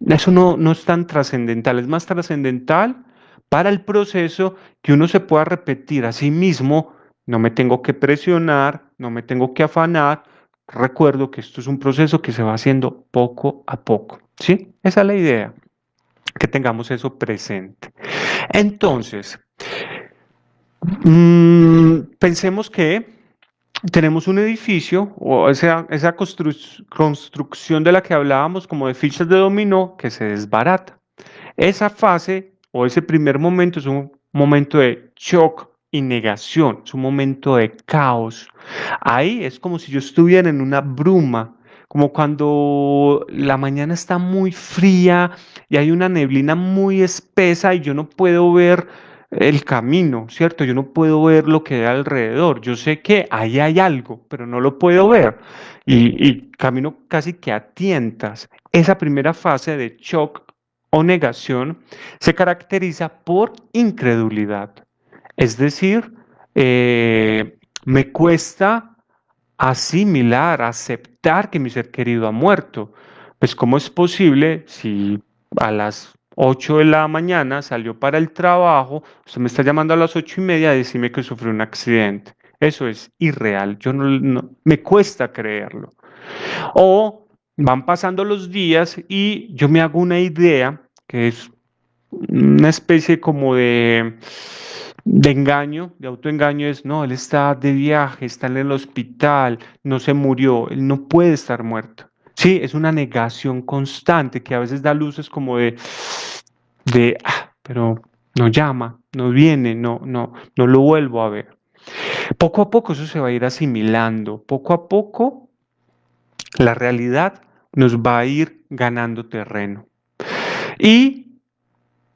Eso no es tan trascendental, es más trascendental para el proceso que uno se pueda repetir a sí mismo, no me tengo que presionar, no me tengo que afanar. Recuerdo que esto es un proceso que se va haciendo poco a poco, ¿sí? Esa es la idea, que tengamos eso presente. Entonces, pensemos que tenemos un edificio o esa construcción de la que hablábamos como de fichas de dominó que se desbarata. Esa fase o ese primer momento es un momento de shock y negación, es un momento de caos. Ahí es como si yo estuviera en una bruma, como cuando la mañana está muy fría y hay una neblina muy espesa y yo no puedo ver el camino, ¿cierto? Yo no puedo ver lo que hay alrededor. Yo sé que ahí hay algo, pero no lo puedo ver. Y camino casi que a tientas. Esa primera fase de shock o negación se caracteriza por incredulidad. Es decir, me cuesta asimilar, aceptar que mi ser querido ha muerto. Pues, ¿cómo es posible si a las 8 de la mañana salió para el trabajo, usted me está llamando a las 8:30 a decirme que sufrió un accidente? Eso es irreal, yo me cuesta creerlo. O van pasando los días y yo me hago una idea que es una especie como de engaño, de autoengaño, es, no, él está de viaje, está en el hospital, no se murió, él no puede estar muerto. Sí, es una negación constante que a veces da luces como pero no llama, no viene, no lo vuelvo a ver. Poco a poco eso se va a ir asimilando, poco a poco la realidad nos va a ir ganando terreno. Y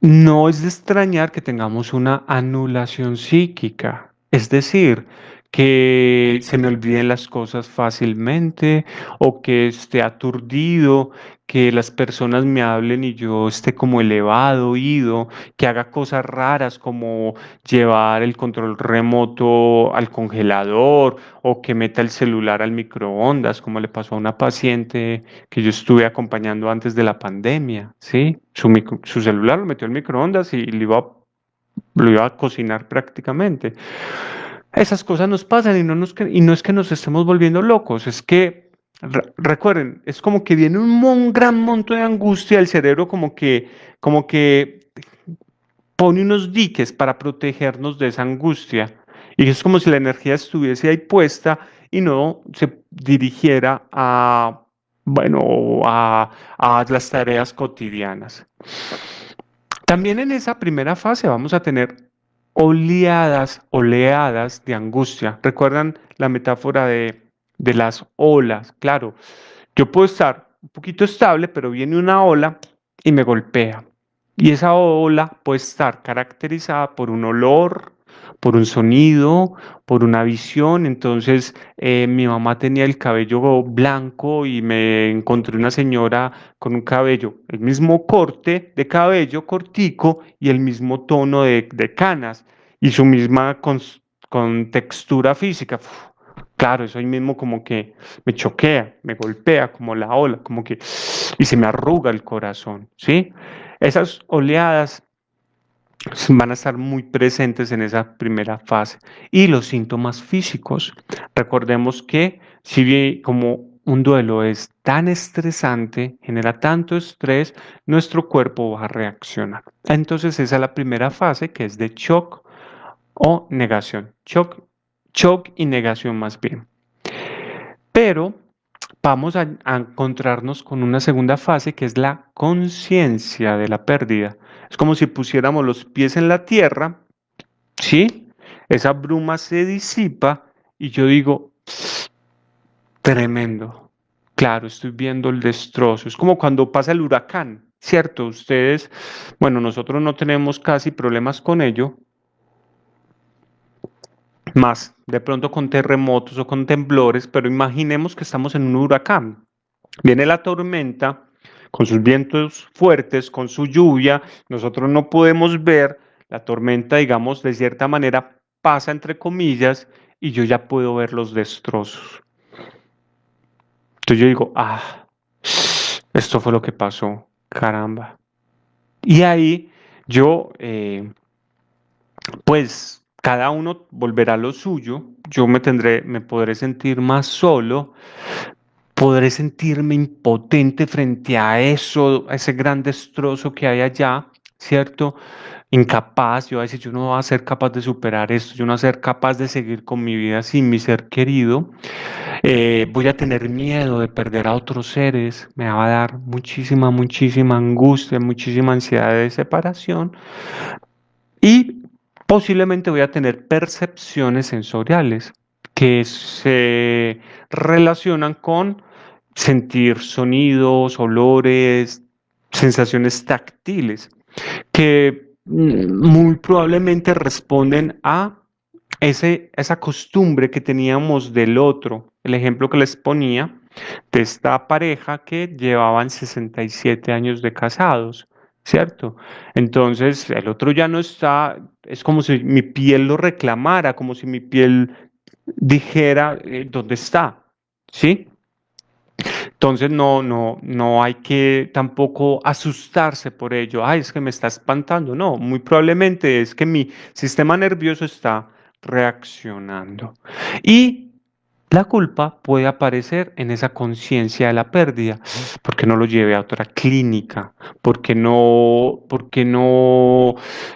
no es de extrañar que tengamos una anulación psíquica, es decir, que se me olviden las cosas fácilmente o que esté aturdido, que las personas me hablen y yo esté como elevado, oído, que haga cosas raras como llevar el control remoto al congelador o que meta el celular al microondas, como le pasó a una paciente que yo estuve acompañando antes de la pandemia, ¿sí? Su celular lo metió al microondas y lo iba a cocinar prácticamente. Esas cosas nos pasan y no es que nos estemos volviendo locos, es que, recuerden, es como que viene un gran monto de angustia al cerebro, como que pone unos diques para protegernos de esa angustia. Y es como si la energía estuviese ahí puesta y no se dirigiera bueno, a las tareas cotidianas. También en esa primera fase vamos a tener oleadas de angustia. ¿Recuerdan la metáfora de las olas? Claro, yo puedo estar un poquito estable, pero viene una ola y me golpea. Y esa ola puede estar caracterizada por un olor, por un sonido, por una visión. Entonces, mi mamá tenía el cabello blanco y me encontré una señora con un cabello, el mismo corte de cabello cortico y el mismo tono de canas y su misma con textura física. Uf, claro, eso ahí mismo como que me choquea, me golpea como la ola, como que y se me arruga el corazón, ¿sí? Esas oleadas van a estar muy presentes en esa primera fase. Y los síntomas físicos, recordemos que si bien como un duelo es tan estresante, genera tanto estrés, nuestro cuerpo va a reaccionar. Entonces esa es la primera fase que es de shock o negación. Shock y negación más bien. Pero vamos a encontrarnos con una segunda fase que es la conciencia de la pérdida. Es como si pusiéramos los pies en la tierra, ¿sí? Esa bruma se disipa y yo digo, tremendo. Claro, estoy viendo el destrozo. Es como cuando pasa el huracán, ¿cierto? Ustedes, bueno, nosotros no tenemos casi problemas con ello, más de pronto con terremotos o con temblores, pero imaginemos que estamos en un huracán. Viene la tormenta con sus vientos fuertes, con su lluvia, nosotros no podemos ver, la tormenta, digamos, de cierta manera pasa entre comillas y yo ya puedo ver los destrozos. Entonces yo digo, esto fue lo que pasó, caramba. Y ahí yo, pues cada uno volverá a lo suyo, yo me podré sentir más solo, podré sentirme impotente frente a eso, a ese gran destrozo que hay allá, ¿cierto? Incapaz, yo a decir, yo no voy a ser capaz de superar esto, yo no voy a ser capaz de seguir con mi vida sin mi ser querido. Voy a tener miedo de perder a otros seres, me va a dar muchísima angustia, muchísima ansiedad de separación y posiblemente voy a tener percepciones sensoriales que se relacionan con sentir sonidos, olores, sensaciones táctiles, que muy probablemente responden a esa costumbre que teníamos del otro. El ejemplo que les ponía de esta pareja que llevaban 67 años de casados, ¿cierto? Entonces el otro ya no está, es como si mi piel lo reclamara, como si mi piel dijera dónde está, ¿sí? Entonces no hay que tampoco asustarse por ello. Ay, es que me está espantando. No, muy probablemente es que mi sistema nervioso está reaccionando. Y La culpa puede aparecer en esa conciencia de la pérdida, porque no lo llevé a otra clínica, porque no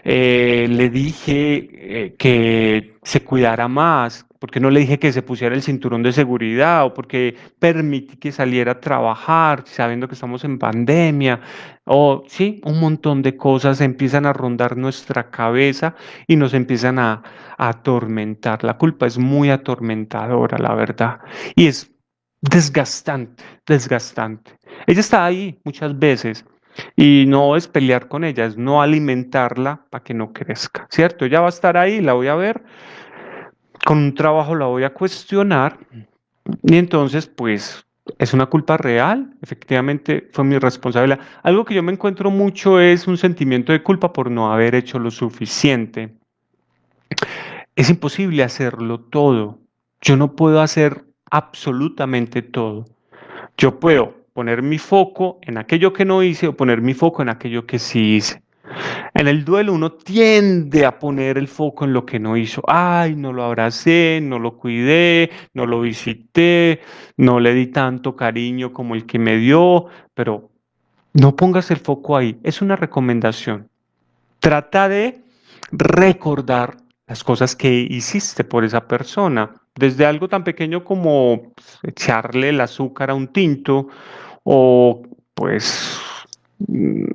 le dije que se cuidara más, porque no le dije que se pusiera el cinturón de seguridad o porque permití que saliera a trabajar sabiendo que estamos en pandemia. O sí, un montón de cosas empiezan a rondar nuestra cabeza y nos empiezan a atormentar. La culpa es muy atormentadora, la verdad, y es desgastante, desgastante. Ella está ahí muchas veces y no es pelear con ella, es no alimentarla para que no crezca, ¿cierto? Ella va a estar ahí, la voy a ver, con un trabajo la voy a cuestionar y entonces, pues, es una culpa real, efectivamente fue mi responsabilidad. Algo que yo me encuentro mucho es un sentimiento de culpa por no haber hecho lo suficiente. Es imposible hacerlo todo. Yo no puedo hacer absolutamente todo. Yo puedo poner mi foco en aquello que no hice o poner mi foco en aquello que sí hice. En el duelo uno tiende a poner el foco en lo que no hizo. Ay, no lo abracé, no lo cuidé, no lo visité, no le di tanto cariño como el que me dio, pero no pongas el foco ahí. Es una recomendación. Trata de recordar las cosas que hiciste por esa persona, desde algo tan pequeño como pues, echarle el azúcar a un tinto o pues mm,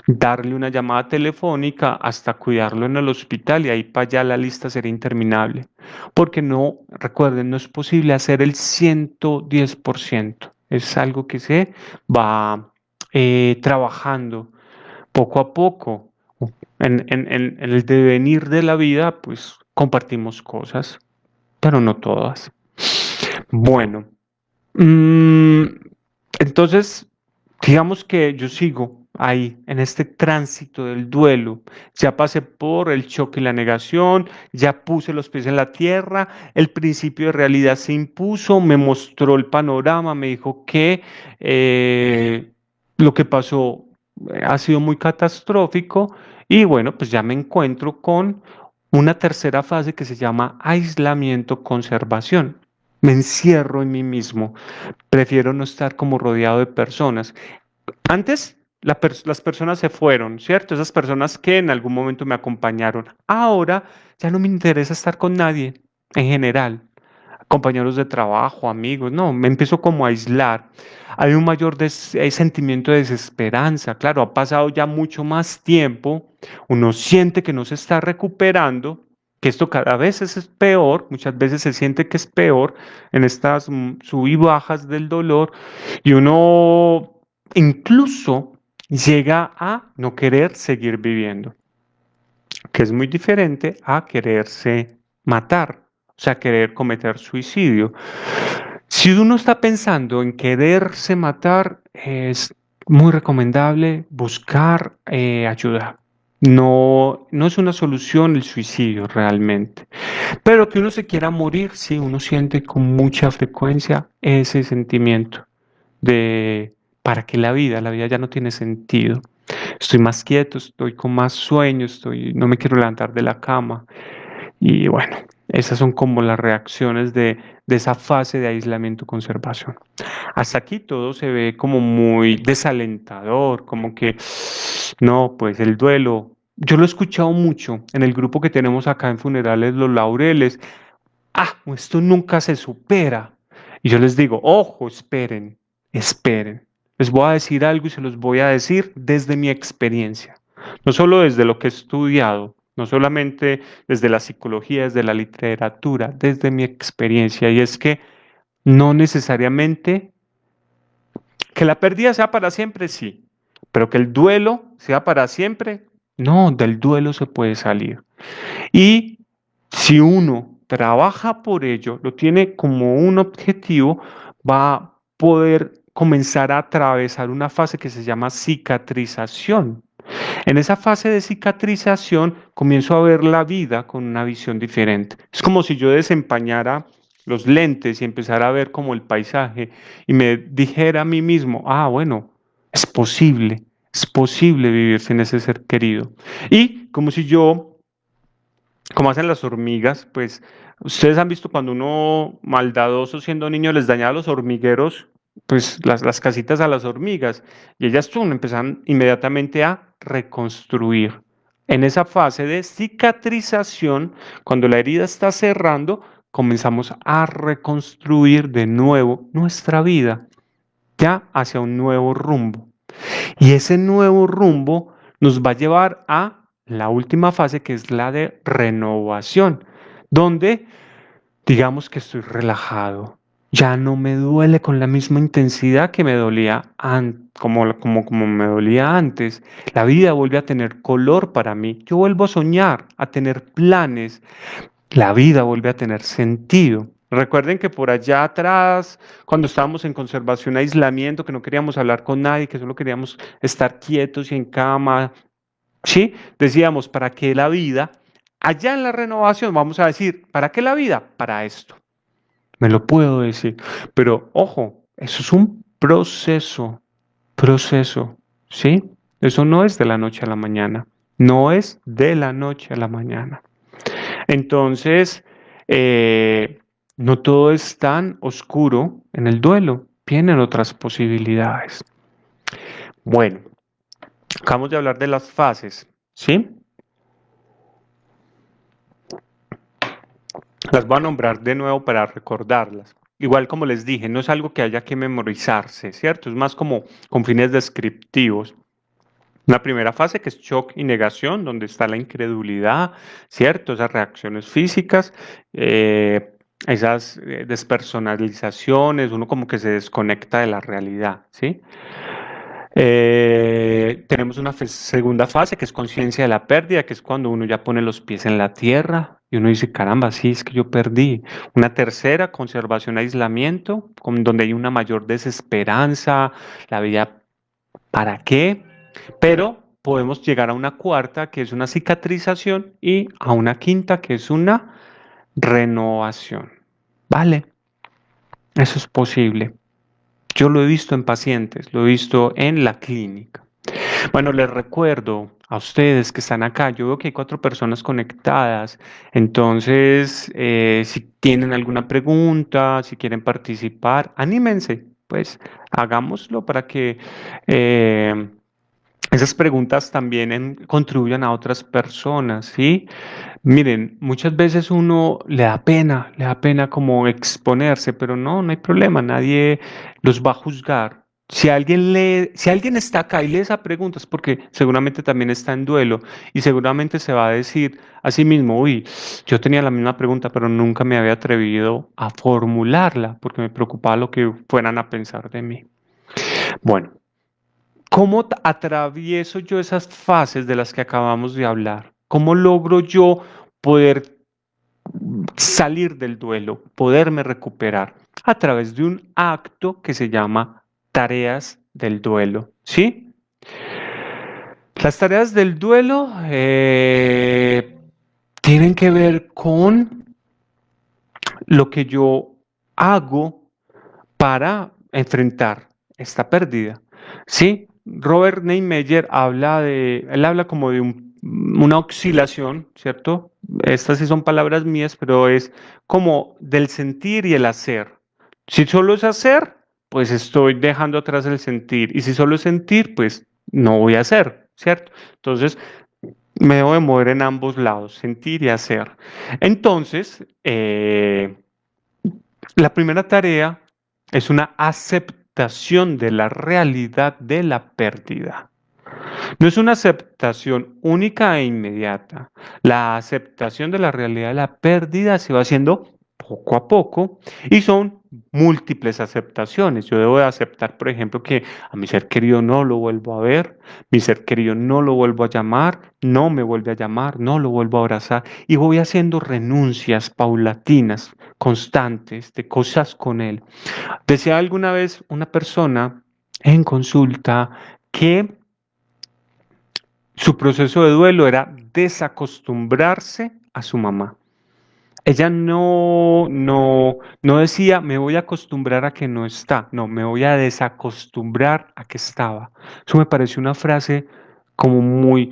darle una llamada telefónica hasta cuidarlo en el hospital y ahí para allá la lista sería interminable. Porque no, recuerden, no es posible hacer el 110%. Es algo que se va trabajando poco a poco. En el devenir de la vida, pues compartimos cosas, pero no todas. Bueno, mm, entonces, digamos que yo sigo ahí, en este tránsito del duelo. Ya pasé por el choque y la negación, ya puse los pies en la tierra, el principio de realidad se impuso, me mostró el panorama, me dijo que lo que pasó ha sido muy catastrófico y bueno, pues ya me encuentro con una tercera fase que se llama aislamiento conservación. Me encierro en mí mismo. Prefiero no estar como rodeado de personas. Antes las personas se fueron, ¿cierto? Esas personas que en algún momento me acompañaron. Ahora ya no me interesa estar con nadie en general. Compañeros de trabajo, amigos, no, me empiezo como a aislar. Hay un mayor sentimiento de desesperanza, claro, ha pasado ya mucho más tiempo, uno siente que no se está recuperando, que esto cada vez es peor, muchas veces se siente que es peor en estas sub y bajas del dolor y uno incluso llega a no querer seguir viviendo, que es muy diferente a quererse matar, o sea, querer cometer suicidio. Si uno está pensando en quererse matar, es muy recomendable buscar ayuda. No, no es una solución el suicidio realmente. Pero que uno se quiera morir, sí, uno siente con mucha frecuencia ese sentimiento de para qué la vida ya no tiene sentido. Estoy más quieto, estoy con más sueño, no me quiero levantar de la cama. Y bueno, esas son como las reacciones de esa fase de aislamiento conservación. Hasta aquí todo se ve como muy desalentador, como que no, pues el duelo. Yo lo he escuchado mucho en el grupo que tenemos acá en Funerales Los Laureles. Ah, esto nunca se supera. Y yo les digo, ojo, esperen, esperen. Les voy a decir algo y se los voy a decir desde mi experiencia. No solo desde lo que he estudiado, no solamente desde la psicología, desde la literatura, desde mi experiencia. Y es que no necesariamente que la pérdida sea para siempre, sí, pero que el duelo sea para siempre, no, del duelo se puede salir. Y si uno trabaja por ello, lo tiene como un objetivo, va a poder comenzar a atravesar una fase que se llama cicatrización. En esa fase de cicatrización comienzo a ver la vida con una visión diferente. Es como si yo desempañara los lentes y empezara a ver como el paisaje y me dijera a mí mismo, ah, bueno, es posible vivir sin ese ser querido. Y como si yo como hacen las hormigas, pues ustedes han visto cuando uno maldadoso siendo niño les dañaba los hormigueros, pues las casitas a las hormigas, y ellas empezaron inmediatamente a reconstruir. En esa fase de cicatrización, cuando la herida está cerrando, comenzamos a reconstruir de nuevo nuestra vida, ya hacia un nuevo rumbo. Y ese nuevo rumbo nos va a llevar a la última fase, que es la de renovación, donde digamos que estoy relajado. Ya no me duele con la misma intensidad que me dolía como me dolía antes. La vida vuelve a tener color para mí. Yo vuelvo a soñar, a tener planes. La vida vuelve a tener sentido. Recuerden que por allá atrás, cuando estábamos en conservación, aislamiento, que no queríamos hablar con nadie, que solo queríamos estar quietos y en cama, ¿sí? Decíamos, ¿para qué la vida? Allá en la renovación vamos a decir, ¿para qué la vida? Para esto. Me lo puedo decir. Pero ojo, eso es un proceso, ¿sí? Eso no es de la noche a la mañana. No es de la noche a la mañana. Entonces, eh, no todo es tan oscuro en el duelo. Tienen otras posibilidades. Bueno, acabamos de hablar de las fases, ¿sí? Las voy a nombrar de nuevo para recordarlas. Igual como les dije, no es algo que haya que memorizarse, ¿cierto? Es más como con fines descriptivos. Una primera fase que es shock y negación, donde está la incredulidad, ¿cierto? Esas reacciones físicas, esas despersonalizaciones, uno como que se desconecta de la realidad, ¿sí? Tenemos una segunda fase que es conciencia de la pérdida, que es cuando uno ya pone los pies en la tierra y uno dice, caramba, sí, es que yo perdí. Una tercera, conservación, aislamiento, donde hay una mayor desesperanza, la vida, ¿para qué? Pero podemos llegar a una cuarta, que es una cicatrización, y a una quinta, que es una renovación. ¿Vale? Eso es posible. Yo lo he visto en pacientes, lo he visto en la clínica. Bueno, les recuerdo a ustedes que están acá, yo veo que hay 4 personas conectadas, entonces si tienen alguna pregunta, si quieren participar, anímense, pues hagámoslo para que eh, esas preguntas también contribuyan a otras personas, ¿sí? Miren, muchas veces uno le da pena como exponerse, pero no, no hay problema, nadie los va a juzgar. Si alguien está acá y lee esa pregunta es porque seguramente también está en duelo y seguramente se va a decir a sí mismo, uy, yo tenía la misma pregunta, pero nunca me había atrevido a formularla porque me preocupaba lo que fueran a pensar de mí. Bueno, ¿cómo atravieso yo esas fases de las que acabamos de hablar? ¿Cómo logro yo poder salir del duelo, poderme recuperar a través de un acto que se llama tareas del duelo? ¿Sí? Las tareas del duelo tienen que ver con lo que yo hago para enfrentar esta pérdida. Sí, Robert Neymeyer él habla como de una oscilación, ¿cierto? Estas sí son palabras mías, pero es como del sentir y el hacer. Si solo es hacer, pues estoy dejando atrás el sentir. Y si solo es sentir, pues no voy a hacer, ¿cierto? Entonces, me debo de mover en ambos lados, sentir y hacer. Entonces, la primera tarea es una aceptación de la realidad de la pérdida. No es una aceptación única e inmediata. La aceptación de la realidad de la pérdida se va haciendo poco a poco y son múltiples aceptaciones. Yo debo de aceptar, por ejemplo, que a mi ser querido no lo vuelvo a ver, mi ser querido no lo vuelvo a llamar, no me vuelve a llamar, no lo vuelvo a abrazar y voy haciendo renuncias paulatinas, constantes de cosas con él. Decía alguna vez una persona en consulta que su proceso de duelo era desacostumbrarse a su mamá. Ella no decía, me voy a acostumbrar a que no está, no, me voy a desacostumbrar a que estaba. Eso me pareció una frase como muy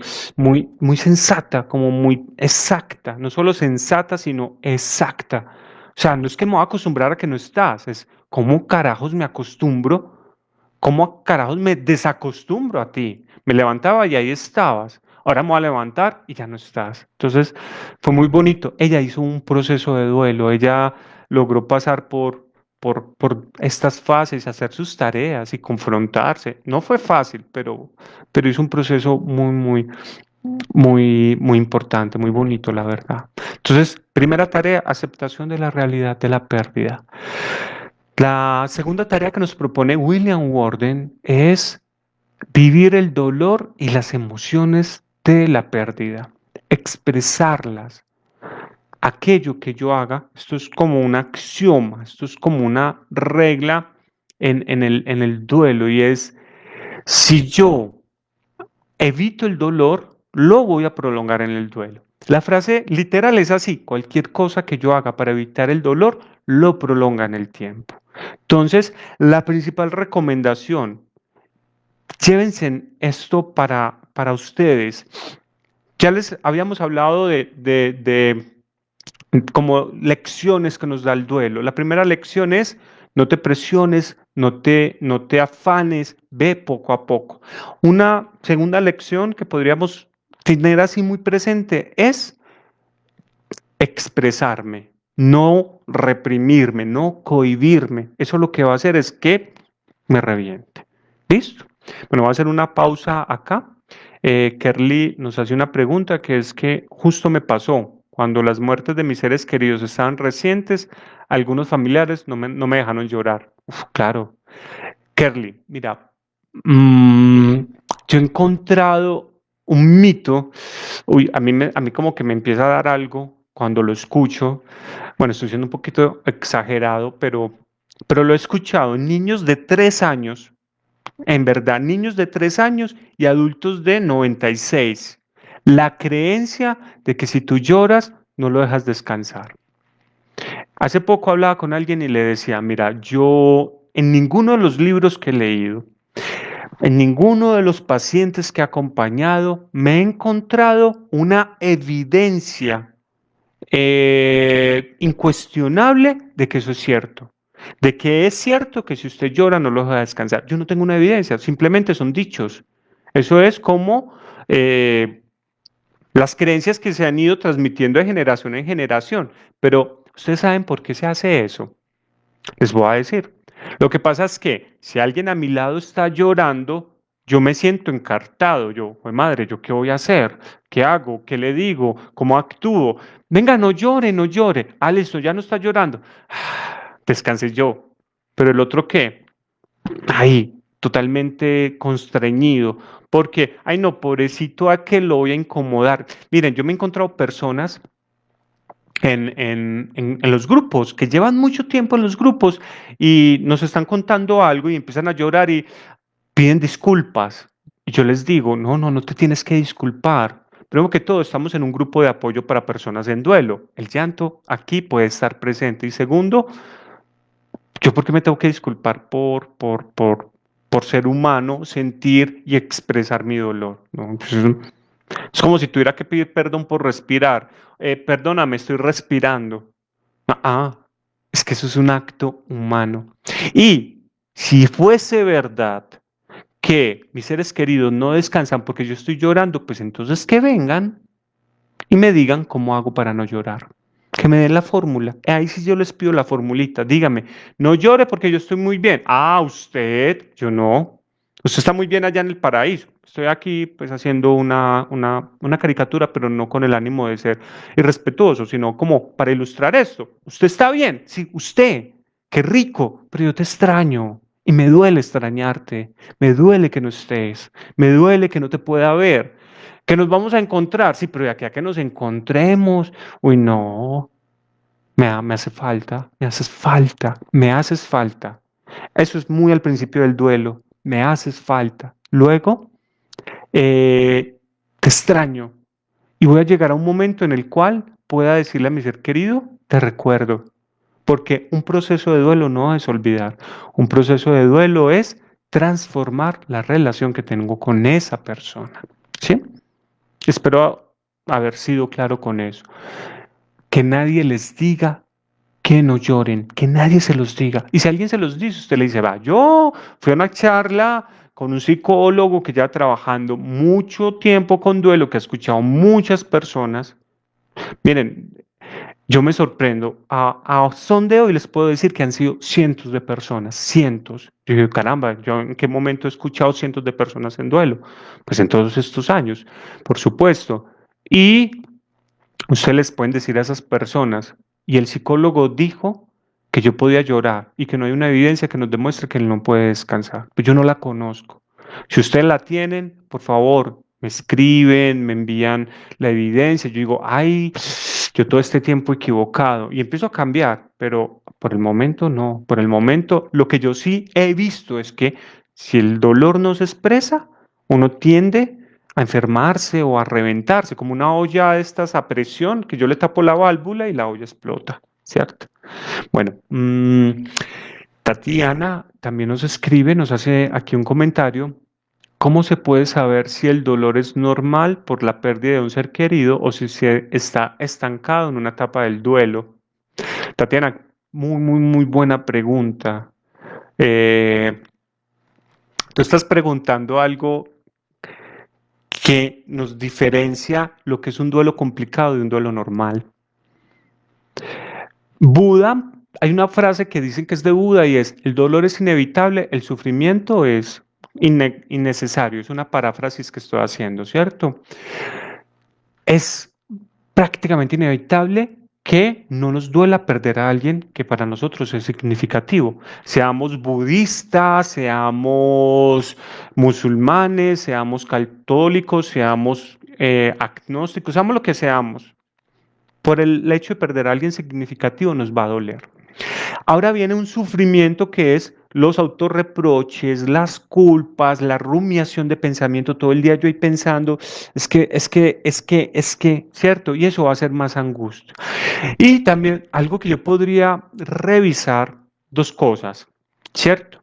sensata, como muy exacta, no solo sensata, sino exacta. O sea, no es que me voy a acostumbrar a que no estás, es cómo carajos me acostumbro, cómo carajos me desacostumbro a ti. Me levantaba y ahí estabas. Ahora me voy a levantar y ya no estás. Entonces, fue muy bonito. Ella hizo un proceso de duelo, ella logró pasar por estas fases, hacer sus tareas y confrontarse. No fue fácil, pero hizo un proceso muy importante, muy bonito, la verdad. Entonces, primera tarea, aceptación de la realidad de la pérdida. La segunda tarea que nos propone William Warden es vivir el dolor y las emociones de la pérdida, expresarlas. Aquello que yo haga, esto es como un axioma, esto es como una regla en el duelo y es, si yo evito el dolor, lo voy a prolongar en el duelo. La frase literal es así, cualquier cosa que yo haga para evitar el dolor, lo prolonga en el tiempo. Entonces, la principal recomendación, llévense esto para ustedes. Ya les habíamos hablado de como lecciones que nos da el duelo. La primera lección es no te presiones, no te afanes, ve poco a poco. Una segunda lección que podríamos tener así muy presente es expresarme, no reprimirme, no cohibirme. Eso lo que va a hacer es que me reviente. ¿Listo? Bueno, voy a hacer una pausa acá. Kerly nos hace una pregunta que es que justo me pasó. Cuando las muertes de mis seres queridos estaban recientes, algunos familiares no me dejaron llorar. Uf, claro. Kerly, mira, mm, yo he encontrado un mito. Uy, a mí como que me empieza a dar algo cuando lo escucho. Bueno, estoy siendo un poquito exagerado, pero lo he escuchado en niños de 3 años, en verdad, niños de 3 años y adultos de 96. La creencia de que si tú lloras, no lo dejas descansar. Hace poco hablaba con alguien y le decía, mira, yo en ninguno de los libros que he leído, en ninguno de los pacientes que he acompañado, me he encontrado una evidencia incuestionable de que eso es cierto. De que es cierto que si usted llora no lo deja descansar. Yo no tengo una evidencia, simplemente son dichos. Eso es como las creencias que se han ido transmitiendo de generación en generación. Pero ustedes saben por qué se hace eso. Les voy a decir. Lo que pasa es que si alguien a mi lado está llorando, yo me siento encartado. Yo, pues madre, ¿yo qué voy a hacer? ¿Qué hago? ¿Qué le digo? ¿Cómo actúo? Venga, no llore, no llore. Ah, listo, ya no está llorando. Descanse yo. Pero el otro, ¿qué? Ahí, totalmente constreñido. Porque, ay no, pobrecito, a que lo voy a incomodar. Miren, yo me he encontrado personas en los grupos, que llevan mucho tiempo en los grupos y nos están contando algo y empiezan a llorar y piden disculpas. Y yo les digo, no te tienes que disculpar. Primero que todo, estamos en un grupo de apoyo para personas en duelo. El llanto aquí puede estar presente. Y segundo, ¿yo por qué me tengo que disculpar por ser humano, sentir y expresar mi dolor? ¿No? Pues es como si tuviera que pedir perdón por respirar. Perdóname, estoy respirando. Es que eso es un acto humano. Y si fuese verdad que mis seres queridos no descansan porque yo estoy llorando, pues entonces que vengan y me digan cómo hago para no llorar. Que me den la fórmula. Ahí sí yo les pido la formulita. Dígame, no llore porque yo estoy muy bien. Ah, usted, yo no. Usted está muy bien allá en el paraíso. Estoy aquí pues haciendo una caricatura, pero no con el ánimo de ser irrespetuoso, sino como para ilustrar esto. Usted está bien, sí, usted, qué rico, pero yo te extraño y me duele extrañarte, me duele que no estés, me duele que no te pueda ver, que nos vamos a encontrar, sí, pero de aquí a que nos encontremos, uy, no, me hace falta, me haces falta, me haces falta. Eso es muy al principio del duelo, me haces falta. Luego, te extraño y voy a llegar a un momento en el cual pueda decirle a mi ser querido, te recuerdo, porque un proceso de duelo no es olvidar, un proceso de duelo es transformar la relación que tengo con esa persona. ¿Sí? Espero haber sido claro con eso. Que nadie les diga que no lloren, que nadie se los diga. Y si alguien se los dice, usted le dice, va, yo fui a una charla con un psicólogo que ya trabajando mucho tiempo con duelo, que ha escuchado muchas personas. Miren, yo me sorprendo. A son de hoy les puedo decir que han sido cientos de personas, cientos. Yo digo, caramba, ¿yo en qué momento he escuchado cientos de personas en duelo? Pues en todos estos años, por supuesto. Y ustedes les pueden decir a esas personas, y el psicólogo dijo que yo podía llorar y que no hay una evidencia que nos demuestre que él no puede descansar. Pues yo no la conozco. Si ustedes la tienen, por favor, me escriben, me envían la evidencia. Yo digo, ay, yo todo este tiempo equivocado y empiezo a cambiar, pero por el momento no. Por el momento, lo que yo sí he visto es que si el dolor no se expresa, uno tiende a enfermarse o a reventarse, como una olla de estas a presión, que yo le tapo la válvula y la olla explota, ¿cierto? Bueno, Tatiana también nos escribe, nos hace aquí un comentario. ¿Cómo se puede saber si el dolor es normal por la pérdida de un ser querido o si se está estancado en una etapa del duelo? Tatiana, muy buena pregunta. Eh, Tú estás preguntando algo que nos diferencia lo que es un duelo complicado de un duelo normal. Buda, hay una frase que dicen que es de Buda y es, el dolor es inevitable, el sufrimiento es innecesario. Es una paráfrasis que estoy haciendo, ¿cierto? Es prácticamente inevitable que no nos duela perder a alguien que para nosotros es significativo. Seamos budistas, seamos musulmanes, seamos católicos, seamos agnósticos, seamos lo que seamos. Por el hecho de perder a alguien significativo nos va a doler. Ahora viene un sufrimiento que es los autorreproches, las culpas, la rumiación de pensamiento todo el día yo ahí pensando, ¿cierto? Y eso va a ser más angustia. Y también algo que yo podría revisar, dos cosas, ¿cierto?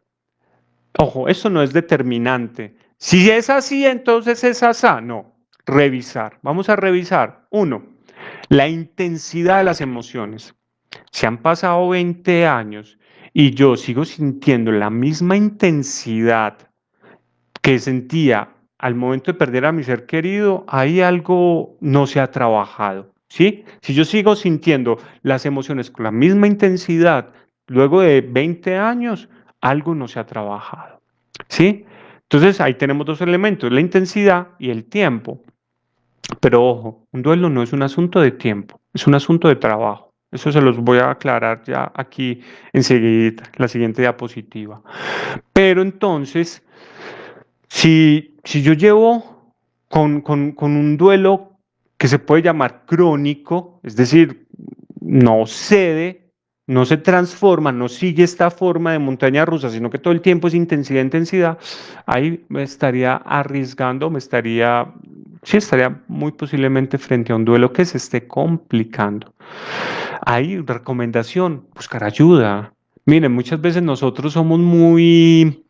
Ojo, eso no es determinante. Si es así, entonces es así. No, revisar. Vamos a revisar. Uno, la intensidad de las emociones. Si han pasado 20 años y yo sigo sintiendo la misma intensidad que sentía al momento de perder a mi ser querido, ahí algo no se ha trabajado, ¿sí? Si yo sigo sintiendo las emociones con la misma intensidad luego de 20 años, algo no se ha trabajado, ¿sí? Entonces ahí tenemos dos elementos, la intensidad y el tiempo. Pero ojo, un duelo no es un asunto de tiempo, es un asunto de trabajo. Eso se los voy a aclarar ya aquí enseguida, la siguiente diapositiva. Pero entonces, si yo llevo con un duelo que se puede llamar crónico, es decir, no cede, no se transforma, no sigue esta forma de montaña rusa, sino que todo el tiempo es intensidad, intensidad, ahí me estaría arriesgando, sí estaría muy posiblemente frente a un duelo que se esté complicando. Hay recomendación, buscar ayuda. Miren, muchas veces nosotros somos muy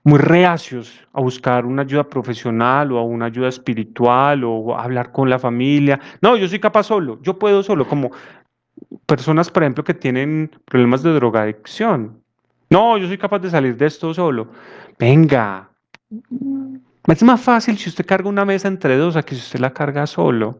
reacios a buscar una ayuda profesional o a una ayuda espiritual o a hablar con la familia. No, yo soy capaz solo, yo puedo solo, como personas, por ejemplo, que tienen problemas de drogadicción. No, yo soy capaz de salir de esto solo. Venga, es más fácil si usted carga una mesa entre dos a que si usted la carga solo.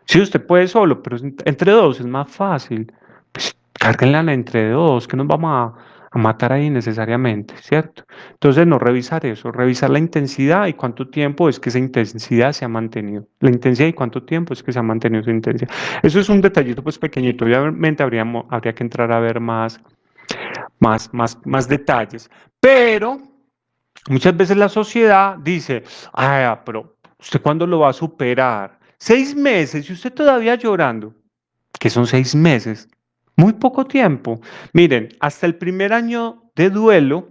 Sí, usted puede solo, pero entre dos es más fácil. Pues cárguenla entre dos, que nos vamos a matar ahí necesariamente, ¿cierto? Entonces, no revisar eso, revisar la intensidad y cuánto tiempo es que esa intensidad se ha mantenido. La intensidad y cuánto tiempo es que se ha mantenido esa intensidad. Eso es un detallito pues pequeñito. Obviamente habría que entrar a ver más detalles. Pero muchas veces la sociedad dice, ah, pero ¿usted cuándo lo va a superar? 6 meses y usted todavía llorando. ¿Qué son 6 meses? Muy poco tiempo. Miren, hasta el primer año de duelo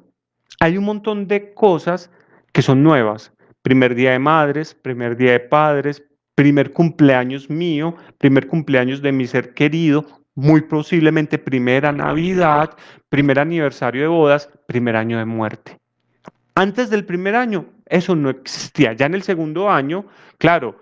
hay un montón de cosas que son nuevas. Primer día de madres, primer día de padres, primer cumpleaños mío, primer cumpleaños de mi ser querido, muy posiblemente primera Navidad, primer aniversario de bodas, primer año de muerte. Antes del primer año, Eso no existía. Ya en el segundo año, claro,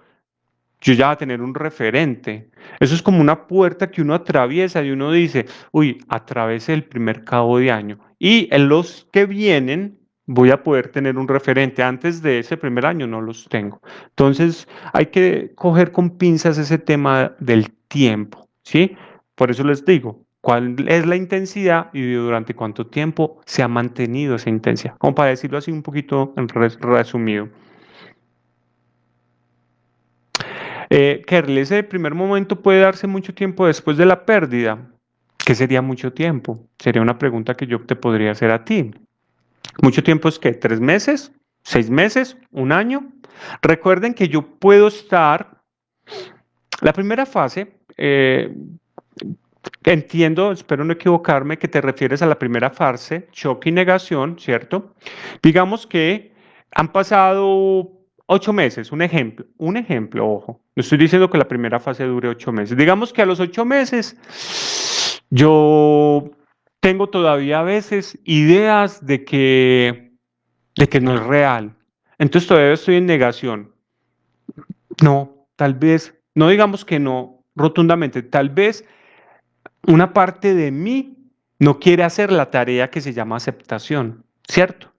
yo ya voy a tener un referente. Eso es como una puerta que uno atraviesa y uno dice, uy, atravesé el primer cabo de año. Y en los que vienen voy a poder tener un referente. Antes de ese primer año no los tengo. Entonces hay que coger con pinzas ese tema del tiempo, ¿sí? Por eso les digo, ¿cuál es la intensidad y durante cuánto tiempo se ha mantenido esa intensidad? Como para decirlo así un poquito resumido. Kerle, ese primer momento puede darse mucho tiempo después de la pérdida. ¿Qué sería mucho tiempo? Sería una pregunta que yo te podría hacer a ti. ¿Mucho tiempo es qué? ¿3 meses? ¿6 meses? ¿Un año? Recuerden que yo puedo estar, la primera fase, entiendo, espero no equivocarme, que te refieres a la primera fase, shock y negación, ¿cierto? Digamos que han pasado 8 meses, un ejemplo, ojo. No estoy diciendo que la primera fase dure 8 meses. Digamos que a los 8 meses yo tengo todavía a veces ideas de que no es real. Entonces todavía estoy en negación. No, tal vez, no digamos que no rotundamente, tal vez una parte de mí no quiere hacer la tarea que se llama aceptación, ¿cierto?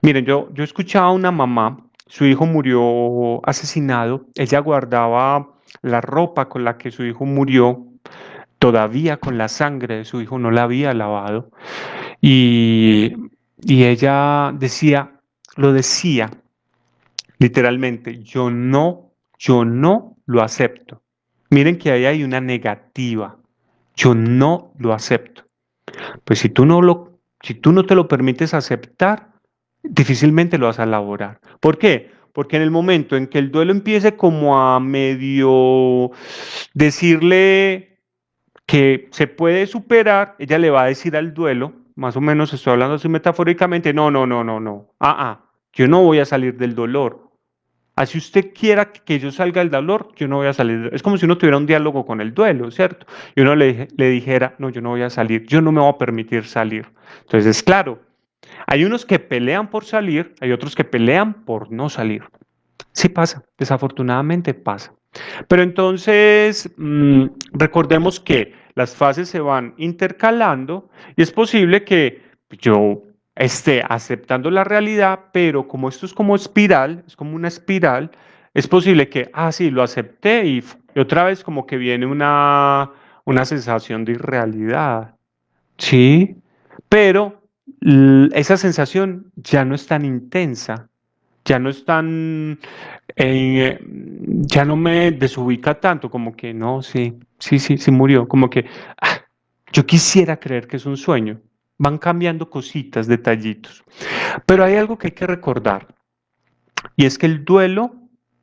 Miren, yo escuchaba a una mamá, su hijo murió asesinado, ella guardaba la ropa con la que su hijo murió, todavía con la sangre de su hijo, no la había lavado, y, y ella decía, lo decía literalmente, yo no lo acepto. Miren que ahí hay una negativa, yo no lo acepto. Pues si tú no te lo permites aceptar, difícilmente lo vas a elaborar. ¿Por qué? Porque en el momento en que el duelo empiece como a medio decirle que se puede superar, ella le va a decir al duelo, más o menos estoy hablando así metafóricamente, no, no, no, no, no, yo no voy a salir del dolor. Así usted quiera que yo salga del dolor, yo no voy a salir. Es como si uno tuviera un diálogo con el duelo, ¿cierto? Y uno le dijera, no, yo no voy a salir, yo no me voy a permitir salir. Entonces, claro, hay unos que pelean por salir, hay otros que pelean por no salir. Sí pasa, desafortunadamente pasa. Pero entonces, recordemos que las fases se van intercalando y es posible que yo esté aceptando la realidad, pero como esto es como espiral, es como una espiral, es posible que, sí, lo acepté y otra vez como que viene una sensación de irrealidad. Sí, pero esa sensación ya no es tan intensa, ya no es tan, ya no me desubica tanto, como que no, sí, sí, sí, sí murió, como que yo quisiera creer que es un sueño. Van cambiando cositas, detallitos. Pero hay algo que hay que recordar, y es que el duelo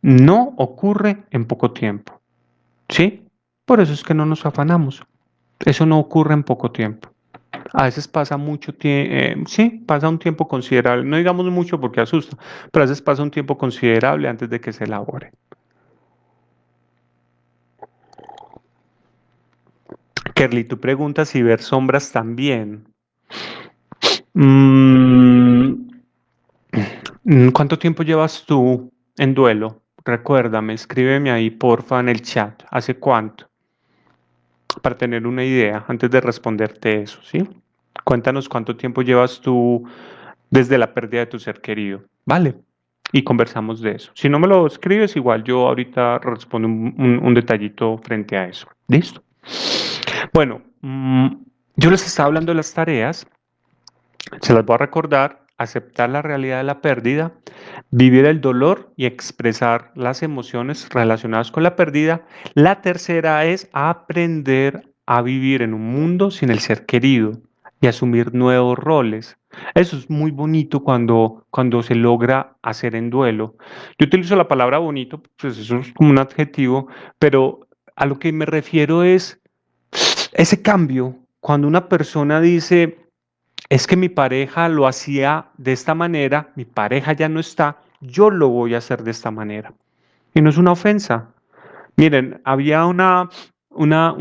no ocurre en poco tiempo, ¿sí? Por eso es que no nos afanamos. Eso no ocurre en poco tiempo. A veces pasa mucho tiempo, sí, pasa un tiempo considerable, no digamos mucho porque asusta, pero a veces pasa un tiempo considerable antes de que se elabore. Kerly, tú preguntas si ver sombras también. Mm, ¿Cuánto tiempo llevas tú en duelo? Recuérdame, escríbeme ahí, porfa, en el chat. ¿Hace cuánto? Para tener una idea antes de responderte eso, ¿sí? Cuéntanos cuánto tiempo llevas tú desde la pérdida de tu ser querido, ¿vale? Y conversamos de eso. Si no me lo escribes, igual yo ahorita respondo un detallito frente a eso. ¿Listo? Bueno, yo les estaba hablando de las tareas, se las voy a recordar, aceptar la realidad de la pérdida, vivir el dolor y expresar las emociones relacionadas con la pérdida. La tercera es aprender a vivir en un mundo sin el ser querido y asumir nuevos roles. Eso es muy bonito cuando se logra hacer en duelo. Yo utilizo la palabra bonito, pues eso es como un adjetivo, pero a lo que me refiero es ese cambio, cuando una persona dice, es que mi pareja lo hacía de esta manera, mi pareja ya no está, yo lo voy a hacer de esta manera. Y no es una ofensa. Miren, había una, una,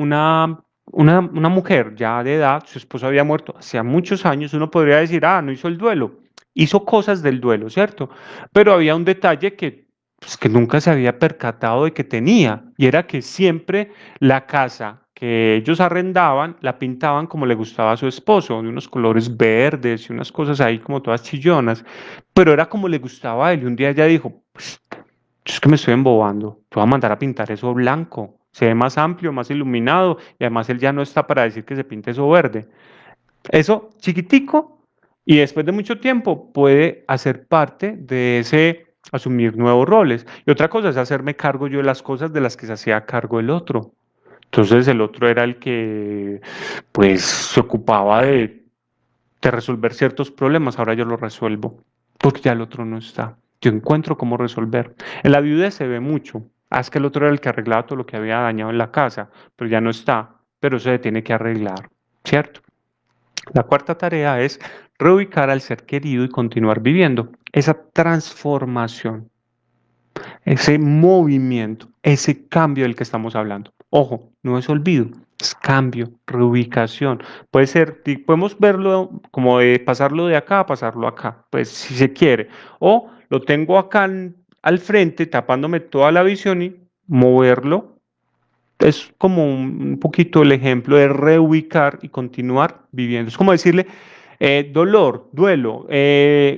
una mujer ya de edad, su esposo había muerto hacía muchos años, uno podría decir, no hizo el duelo. hizo cosas del duelo, ¿cierto? Pero había un detalle que, pues, que nunca se había percatado de que tenía, y era que siempre la casa que ellos arrendaban la pintaban como le gustaba a su esposo, de unos colores verdes y unas cosas ahí como todas chillonas, pero era como le gustaba a él. Y un día ella dijo, pues, es que me estoy embobando, te voy a mandar a pintar eso blanco, se ve más amplio, más iluminado, y además él ya no está para decir que se pinte eso verde. Eso chiquitico, y después de mucho tiempo puede hacer parte de ese asumir nuevos roles. Y otra cosa es hacerme cargo yo de las cosas de las que se hacía cargo el otro. Entonces el otro era el que pues se ocupaba de resolver ciertos problemas, ahora yo los resuelvo, porque ya el otro no está. Yo encuentro cómo resolver. En la viudez se ve mucho. Ah, es que el otro era el que arreglaba todo lo que había dañado en la casa, pero ya no está, pero se tiene que arreglar, ¿cierto? La cuarta tarea es reubicar al ser querido y continuar viviendo. Esa transformación, ese movimiento, ese cambio del que estamos hablando. Ojo, no es olvido, es cambio, reubicación. Puede ser, podemos verlo como de pasarlo de acá a pasarlo acá, pues si se quiere. O lo tengo acá al frente, tapándome toda la visión y moverlo. Es como un poquito el ejemplo de reubicar y continuar viviendo. Es como decirle, dolor, duelo,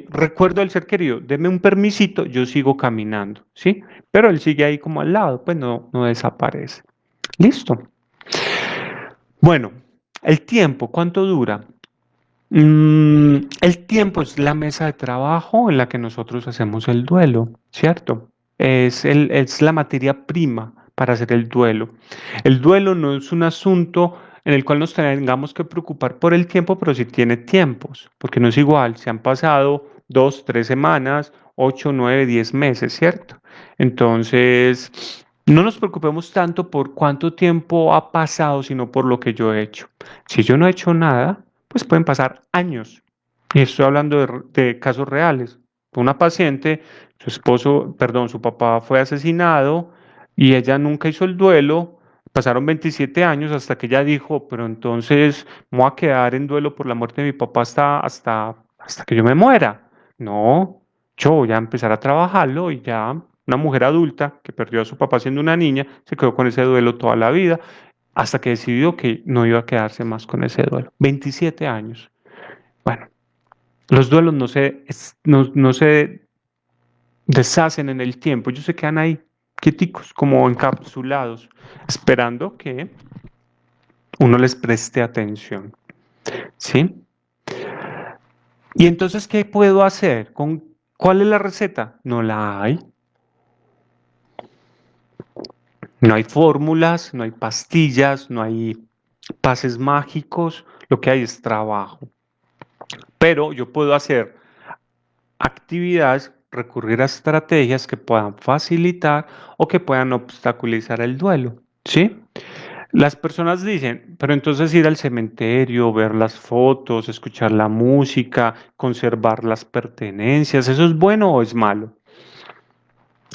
recuerdo del ser querido, deme un permisito, yo sigo caminando, ¿sí? Pero él sigue ahí como al lado, pues no desaparece. Listo. Bueno, el tiempo, ¿cuánto dura? El tiempo es la mesa de trabajo en la que nosotros hacemos el duelo, ¿cierto? Es la materia prima para hacer el duelo. El duelo no es un asunto en el cual nos tengamos que preocupar por el tiempo, pero sí tiene tiempos, porque no es igual, se han pasado 2, 3 semanas, 8, 9, 10 meses, ¿cierto? Entonces, no nos preocupemos tanto por cuánto tiempo ha pasado, sino por lo que yo he hecho. Si yo no he hecho nada, pues pueden pasar años. Y estoy hablando de casos reales. Una paciente, su esposo, perdón, su papá fue asesinado y ella nunca hizo el duelo. Pasaron 27 años hasta que ella dijo, pero entonces me voy a quedar en duelo por la muerte de mi papá hasta que yo me muera. No, yo voy a empezar a trabajarlo y ya una mujer adulta que perdió a su papá siendo una niña se quedó con ese duelo toda la vida hasta que decidió que no iba a quedarse más con ese duelo. 27 años. Bueno, los duelos no se deshacen en el tiempo, ellos se quedan ahí, quieticos, como encapsulados, esperando que uno les preste atención, ¿sí? Y entonces, ¿qué puedo hacer? ¿Cuál es la receta? No la hay. No hay fórmulas, no hay pastillas, no hay pases mágicos, lo que hay es trabajo. Pero yo puedo hacer actividades, recurrir a estrategias que puedan facilitar o que puedan obstaculizar el duelo, ¿sí? Las personas dicen, pero entonces ir al cementerio, ver las fotos, escuchar la música, conservar las pertenencias, ¿eso es bueno o es malo?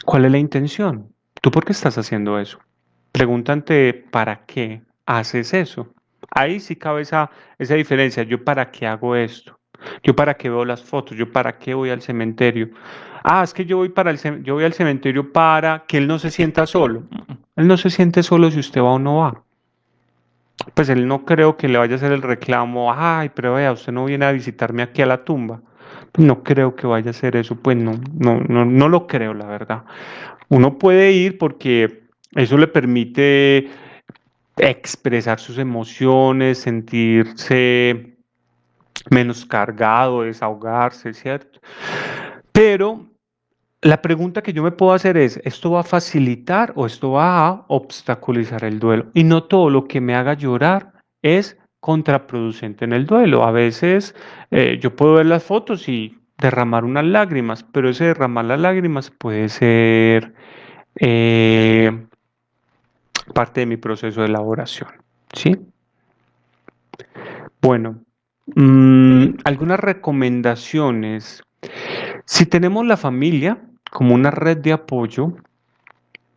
¿Cuál es la intención? ¿Tú por qué estás haciendo eso? Pregúntate, ¿para qué haces eso? Ahí sí cabe esa diferencia. ¿Yo para qué hago esto? ¿Yo para qué veo las fotos? ¿Yo para qué voy al cementerio? Ah, es que yo voy al cementerio para que él no se sienta solo. Él no se siente solo si usted va o no va. Pues él no creo que le vaya a hacer el reclamo, ay, pero vea, usted no viene a visitarme aquí a la tumba. Pues no creo que vaya a hacer eso, pues no lo creo, la verdad. Uno puede ir porque eso le permite expresar sus emociones, sentirse menos cargado, desahogarse, ¿cierto? Pero la pregunta que yo me puedo hacer es, ¿esto va a facilitar o esto va a obstaculizar el duelo? Y no todo lo que me haga llorar es contraproducente en el duelo. A veces yo puedo ver las fotos y derramar unas lágrimas, pero ese derramar las lágrimas puede ser eh, parte de mi proceso de elaboración, ¿sí? Bueno, algunas recomendaciones. Si tenemos la familia como una red de apoyo,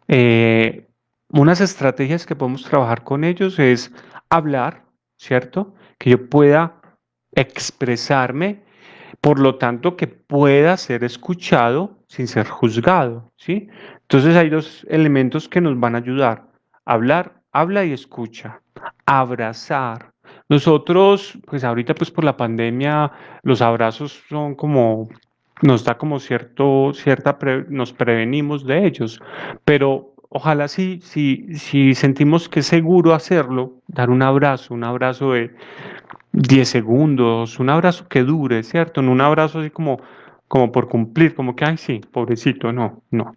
eh, unas estrategias que podemos trabajar con ellos es hablar, ¿cierto? Que yo pueda expresarme. Por lo tanto, que pueda ser escuchado sin ser juzgado, ¿sí? Entonces hay dos elementos que nos van a ayudar. Hablar, habla y escucha. Abrazar. Nosotros, pues ahorita pues por la pandemia, los abrazos son como, nos da como nos prevenimos de ellos, pero ojalá si sentimos que es seguro hacerlo, dar un abrazo de 10 segundos, un abrazo que dure, ¿cierto? No un abrazo así como por cumplir, como que, ay, sí, pobrecito, no, no.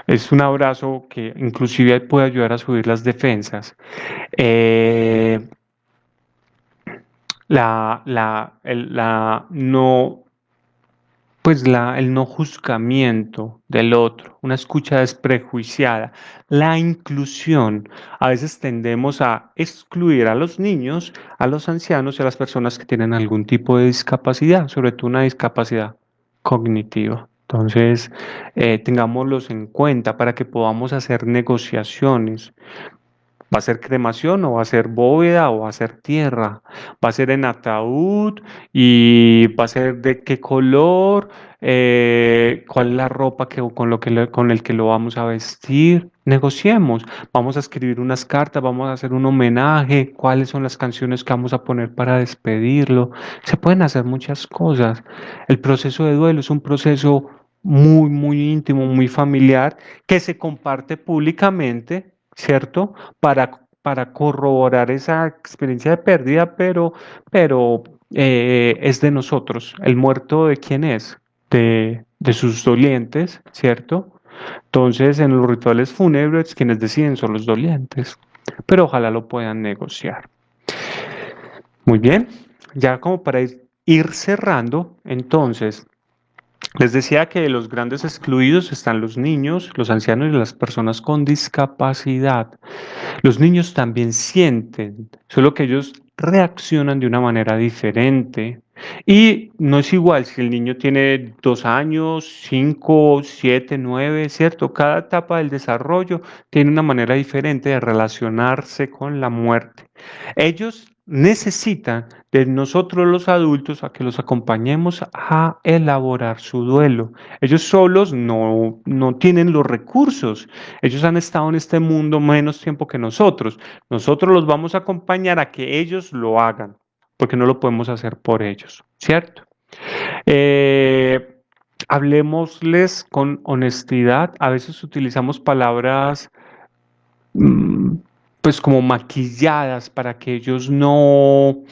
Es un abrazo que inclusive puede ayudar a subir las defensas. Eh, la no, pues el no juzgamiento del otro, una escucha desprejuiciada, la inclusión. A veces tendemos a excluir a los niños, a los ancianos y a las personas que tienen algún tipo de discapacidad, sobre todo una discapacidad cognitiva. Entonces, tengámoslos en cuenta para que podamos hacer negociaciones. ¿Va a ser cremación o va a ser bóveda o va a ser tierra? ¿Va a ser en ataúd y va a ser de qué color? ¿Cuál es la ropa con el que lo vamos a vestir? Negociemos. Vamos a escribir unas cartas, vamos a hacer un homenaje. ¿Cuáles son las canciones que vamos a poner para despedirlo? Se pueden hacer muchas cosas. El proceso de duelo es un proceso muy, muy íntimo, muy familiar, que se comparte públicamente, ¿cierto? Para corroborar esa experiencia de pérdida, pero es de nosotros. ¿El muerto de quién es? De sus dolientes, ¿cierto? Entonces, en los rituales fúnebres, quienes deciden son los dolientes, pero ojalá lo puedan negociar. Muy bien, ya como para ir cerrando, entonces, les decía que de los grandes excluidos están los niños, los ancianos y las personas con discapacidad. Los niños también sienten, solo que ellos reaccionan de una manera diferente. Y no es igual si el niño tiene 2 años, 5, 7, 9, ¿cierto? Cada etapa del desarrollo tiene una manera diferente de relacionarse con la muerte. Ellos necesitan de nosotros los adultos a que los acompañemos a elaborar su duelo. Ellos solos no tienen los recursos. Ellos han estado en este mundo menos tiempo que nosotros. Nosotros los vamos a acompañar a que ellos lo hagan, porque no lo podemos hacer por ellos, ¿cierto? Eh, Hablemosles con honestidad. A veces utilizamos palabras mm, pues como maquilladas para que ellos no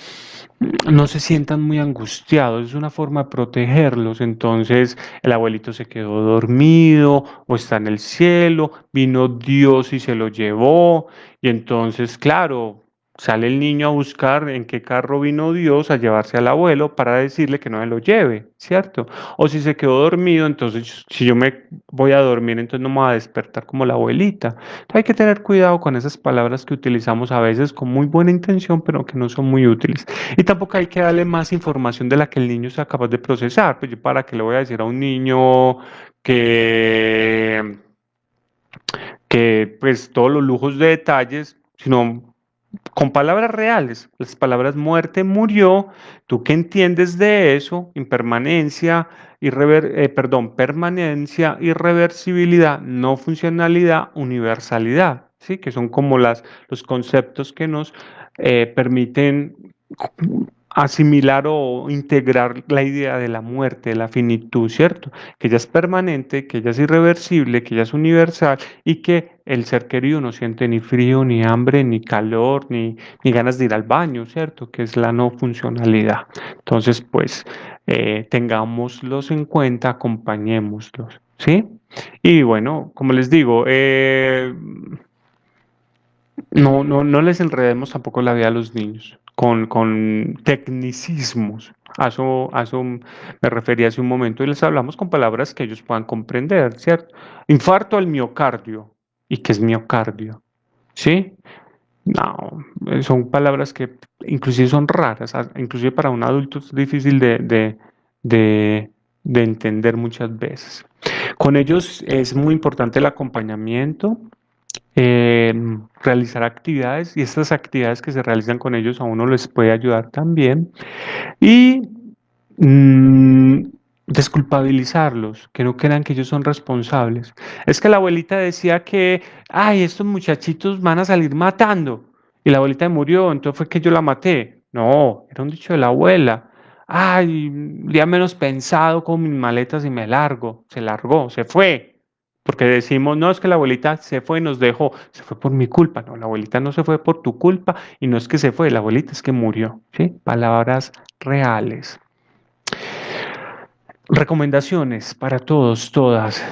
se sientan muy angustiados, es una forma de protegerlos. Entonces, el abuelito se quedó dormido o está en el cielo, vino Dios y se lo llevó. Y entonces, claro, sale el niño a buscar en qué carro vino Dios a llevarse al abuelo para decirle que no se lo lleve, ¿cierto? O si se quedó dormido, entonces si yo me voy a dormir, entonces no me va a despertar como la abuelita. Entonces, hay que tener cuidado con esas palabras que utilizamos a veces con muy buena intención, pero que no son muy útiles. Y tampoco hay que darle más información de la que el niño sea capaz de procesar. Pues yo para qué le voy a decir a un niño que, que pues todos los lujos de detalles, sino con palabras reales. Las palabras muerte, murió. ¿Tú qué entiendes de eso? Impermanencia, permanencia, irreversibilidad, no funcionalidad, universalidad, ¿sí? Que son como los conceptos que nos permiten asimilar o integrar la idea de la muerte, de la finitud, ¿cierto? Que ella es permanente, que ella es irreversible, que ella es universal y que el ser querido no siente ni frío, ni hambre, ni calor, ni ganas de ir al baño, ¿cierto? Que es la no funcionalidad. Entonces, pues, tengámoslos en cuenta, acompañémoslos, ¿sí? Y bueno, como les digo, no les enredemos tampoco la vida a los niños con tecnicismos. A eso me refería hace un momento y les hablamos con palabras que ellos puedan comprender, ¿cierto? Infarto al miocardio. ¿Y qué es miocardio? ¿Sí? No, son palabras que inclusive son raras, inclusive para un adulto es difícil de, de entender muchas veces. Con ellos es muy importante el acompañamiento, eh, realizar actividades y estas actividades que se realizan con ellos a uno les puede ayudar también. Y mm, desculpabilizarlos, que no crean que ellos son responsables. Es que la abuelita decía que, ay, estos muchachitos van a salir matando. Y la abuelita murió, entonces fue que yo la maté. No, era un dicho de la abuela. Ay, día menos pensado con mis maletas y me largo. Se largó, se fue. Porque decimos, no, es que la abuelita se fue y nos dejó. Se fue por mi culpa. No, la abuelita no se fue por tu culpa y no es que se fue, la abuelita es que murió. ¿Sí? Palabras reales. Recomendaciones para todos, todas.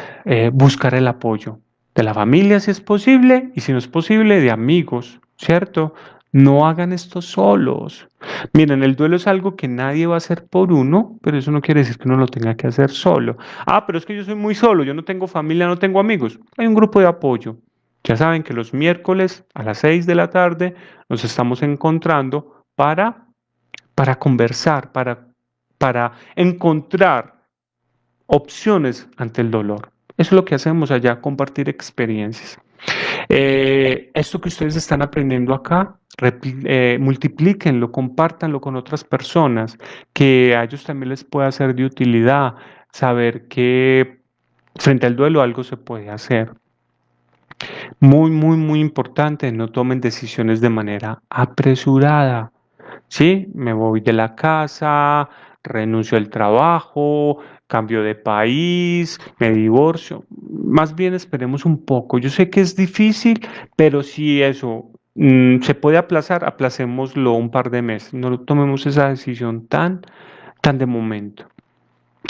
Buscar el apoyo de la familia si es posible y si no es posible de amigos, ¿cierto? No hagan esto solos. Miren, el duelo es algo que nadie va a hacer por uno, pero eso no quiere decir que uno lo tenga que hacer solo. Ah, pero es que yo soy muy solo, yo no tengo familia, no tengo amigos. Hay un grupo de apoyo. Ya saben que los miércoles a las 6 de la tarde nos estamos encontrando para conversar, para encontrar opciones ante el dolor. Eso es lo que hacemos allá, compartir experiencias. Esto que ustedes están aprendiendo acá, multiplíquenlo, compártanlo con otras personas, que a ellos también les pueda ser de utilidad, saber que frente al duelo algo se puede hacer. Muy, muy, muy importante, no tomen decisiones de manera apresurada. Sí, me voy de la casa, renuncio al trabajo, cambio de país, me divorcio. Más bien esperemos un poco. Yo sé que es difícil, pero si eso se puede aplazar, aplacémoslo un par de meses. No tomemos esa decisión tan de momento.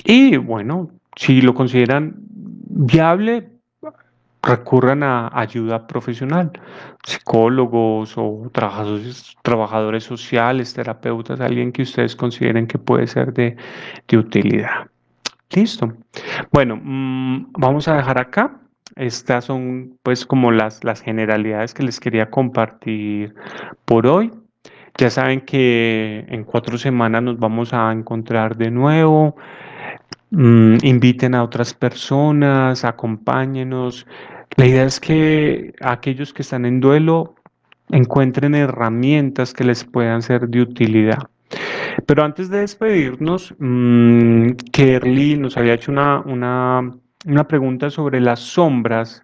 Y bueno, si lo consideran viable, recurran a ayuda profesional, psicólogos o trabajadores sociales, terapeutas, alguien que ustedes consideren que puede ser de utilidad. Listo. Bueno, vamos a dejar acá. Estas son pues como las generalidades que les quería compartir por hoy. Ya saben que en 4 semanas nos vamos a encontrar de nuevo. Inviten a otras personas, acompáñenos. La idea es que aquellos que están en duelo encuentren herramientas que les puedan ser de utilidad. Pero antes de despedirnos, Kerly nos había hecho una pregunta sobre las sombras.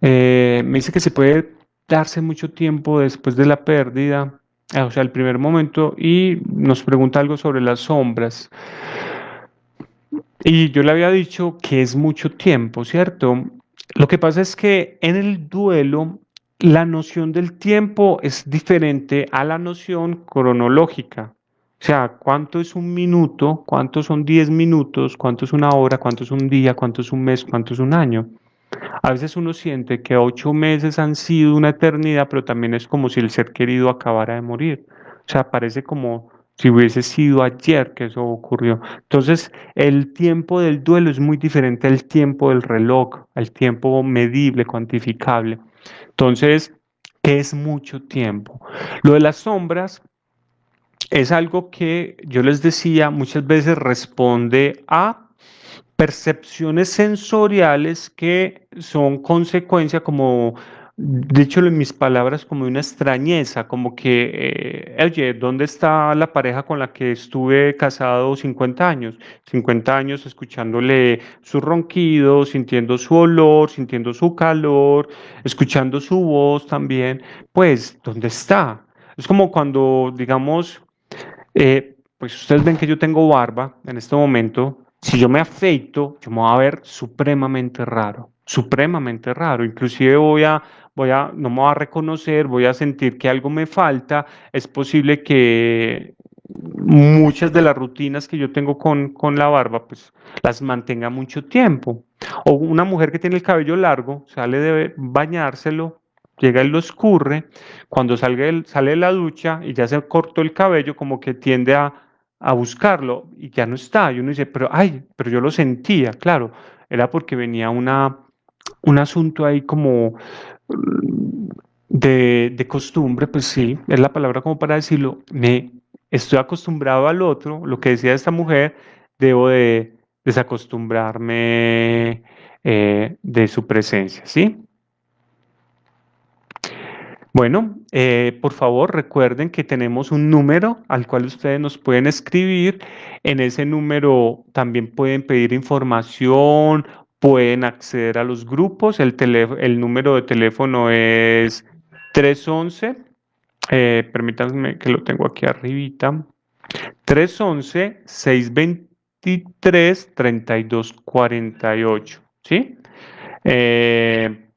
Me dice que se puede darse mucho tiempo después de la pérdida, o sea, el primer momento, y nos pregunta algo sobre las sombras. Y yo le había dicho que es mucho tiempo, ¿cierto? Lo que pasa es que en el duelo la noción del tiempo es diferente a la noción cronológica. O sea, ¿cuánto es un minuto? ¿Cuántos son 10 minutos? ¿Cuánto es una hora? ¿Cuánto es un día? ¿Cuánto es un mes? ¿Cuánto es un año? A veces uno siente que 8 meses han sido una eternidad, pero también es como si el ser querido acabara de morir. O sea, parece como si hubiese sido ayer que eso ocurrió. Entonces, el tiempo del duelo es muy diferente al tiempo del reloj, al tiempo medible, cuantificable. Entonces, ¿qué es mucho tiempo? Lo de las sombras es algo que yo les decía muchas veces responde a percepciones sensoriales que son consecuencia, como dicho en mis palabras, como de una extrañeza, como que, oye, ¿dónde está la pareja con la que estuve casado 50 años? 50 años escuchándole su ronquido, sintiendo su olor, sintiendo su calor, escuchando su voz también, pues, ¿dónde está? Es como cuando, digamos, pues ustedes ven que yo tengo barba en este momento. Si yo me afeito, yo me voy a ver supremamente raro, supremamente raro. Inclusive no me voy a reconocer, voy a sentir que algo me falta. Es posible que muchas de las rutinas que yo tengo con la barba, pues las mantenga mucho tiempo. O una mujer que tiene el cabello largo, sale de bañárselo, llega y lo escurre, cuando sale de la ducha y ya se cortó el cabello, como que tiende a buscarlo y ya no está. Y uno dice, pero ay, pero yo lo sentía, claro, era porque venía un asunto ahí como de costumbre, pues sí, es la palabra como para decirlo, me estoy acostumbrado al otro, lo que decía esta mujer, debo de desacostumbrarme de su presencia, ¿sí? Bueno, por favor, recuerden que tenemos un número al cual ustedes nos pueden escribir. En ese número también pueden pedir información, pueden acceder a los grupos. El número de teléfono es 311. Permítanme que lo tengo aquí arribita. 311-623-3248. ¿Sí? Eh,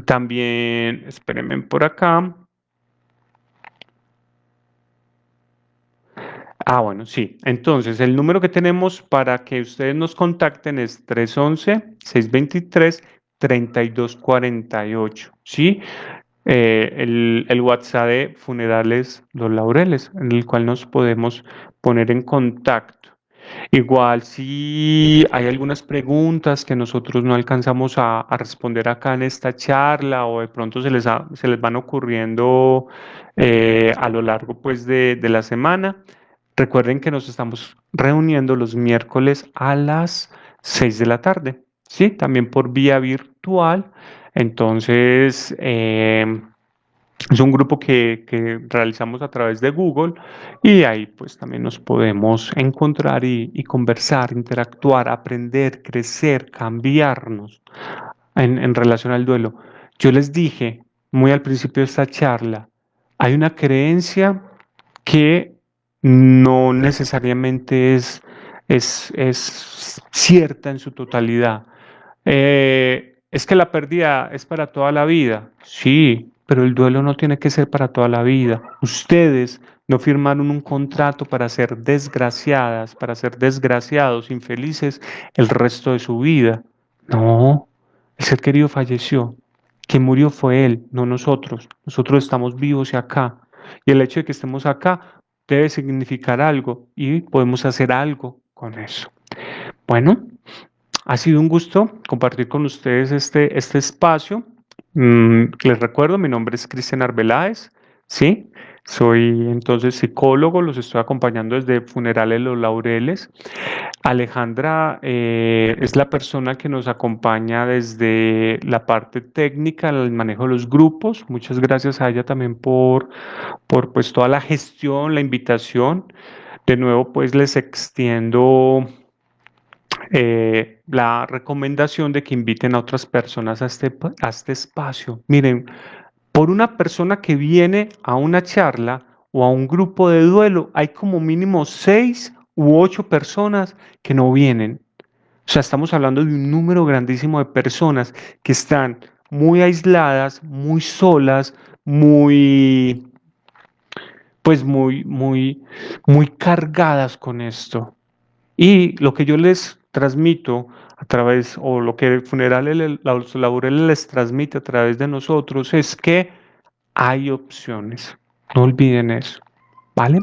También, espérenme por acá. Bueno, sí. Entonces, el número que tenemos para que ustedes nos contacten es 311-623-3248. ¿Sí? El WhatsApp de Funerales Los Laureles, en el cual nos podemos poner en contacto. Igual si hay algunas preguntas que nosotros no alcanzamos a responder acá en esta charla o de pronto se les van ocurriendo a lo largo pues de la semana, recuerden que nos estamos reuniendo los miércoles a las 6 de la tarde, ¿sí? También por vía virtual. Entonces, es un grupo que realizamos a través de Google y ahí pues también nos podemos encontrar y conversar, interactuar, aprender, crecer, cambiarnos en relación al duelo. Yo les dije muy al principio de esta charla, hay una creencia que no necesariamente es cierta en su totalidad. Es que la pérdida es para toda la vida. Sí, pero el duelo no tiene que ser para toda la vida. Ustedes no firmaron un contrato para ser desgraciadas, para ser desgraciados, infelices el resto de su vida. No, el ser querido falleció. Quien murió fue él, no nosotros. Nosotros estamos vivos y acá. Y el hecho de que estemos acá debe significar algo y podemos hacer algo con eso. Bueno, ha sido un gusto compartir con ustedes este espacio. Les recuerdo, mi nombre es Cristian Arbeláez, ¿sí? Soy entonces psicólogo, los estoy acompañando desde Funerales Los Laureles. Alejandra es la persona que nos acompaña desde la parte técnica, el manejo de los grupos. Muchas gracias a ella también por pues toda la gestión, la invitación. De nuevo, pues les extiendo la recomendación de que inviten a otras personas a este espacio. Miren, por una persona que viene a una charla o a un grupo de duelo, hay como mínimo 6 u 8 personas que no vienen. O sea, estamos hablando de un número grandísimo de personas que están muy aisladas, muy solas, pues muy cargadas con esto. Y lo que yo les transmito a través, o lo que Funerales Los Laureles les transmite a través de nosotros, es que hay opciones. No olviden eso, ¿vale?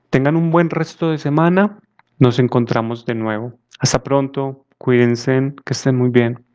Tengan un buen resto de semana. Nos encontramos de nuevo. Hasta pronto. Cuídense, que estén muy bien.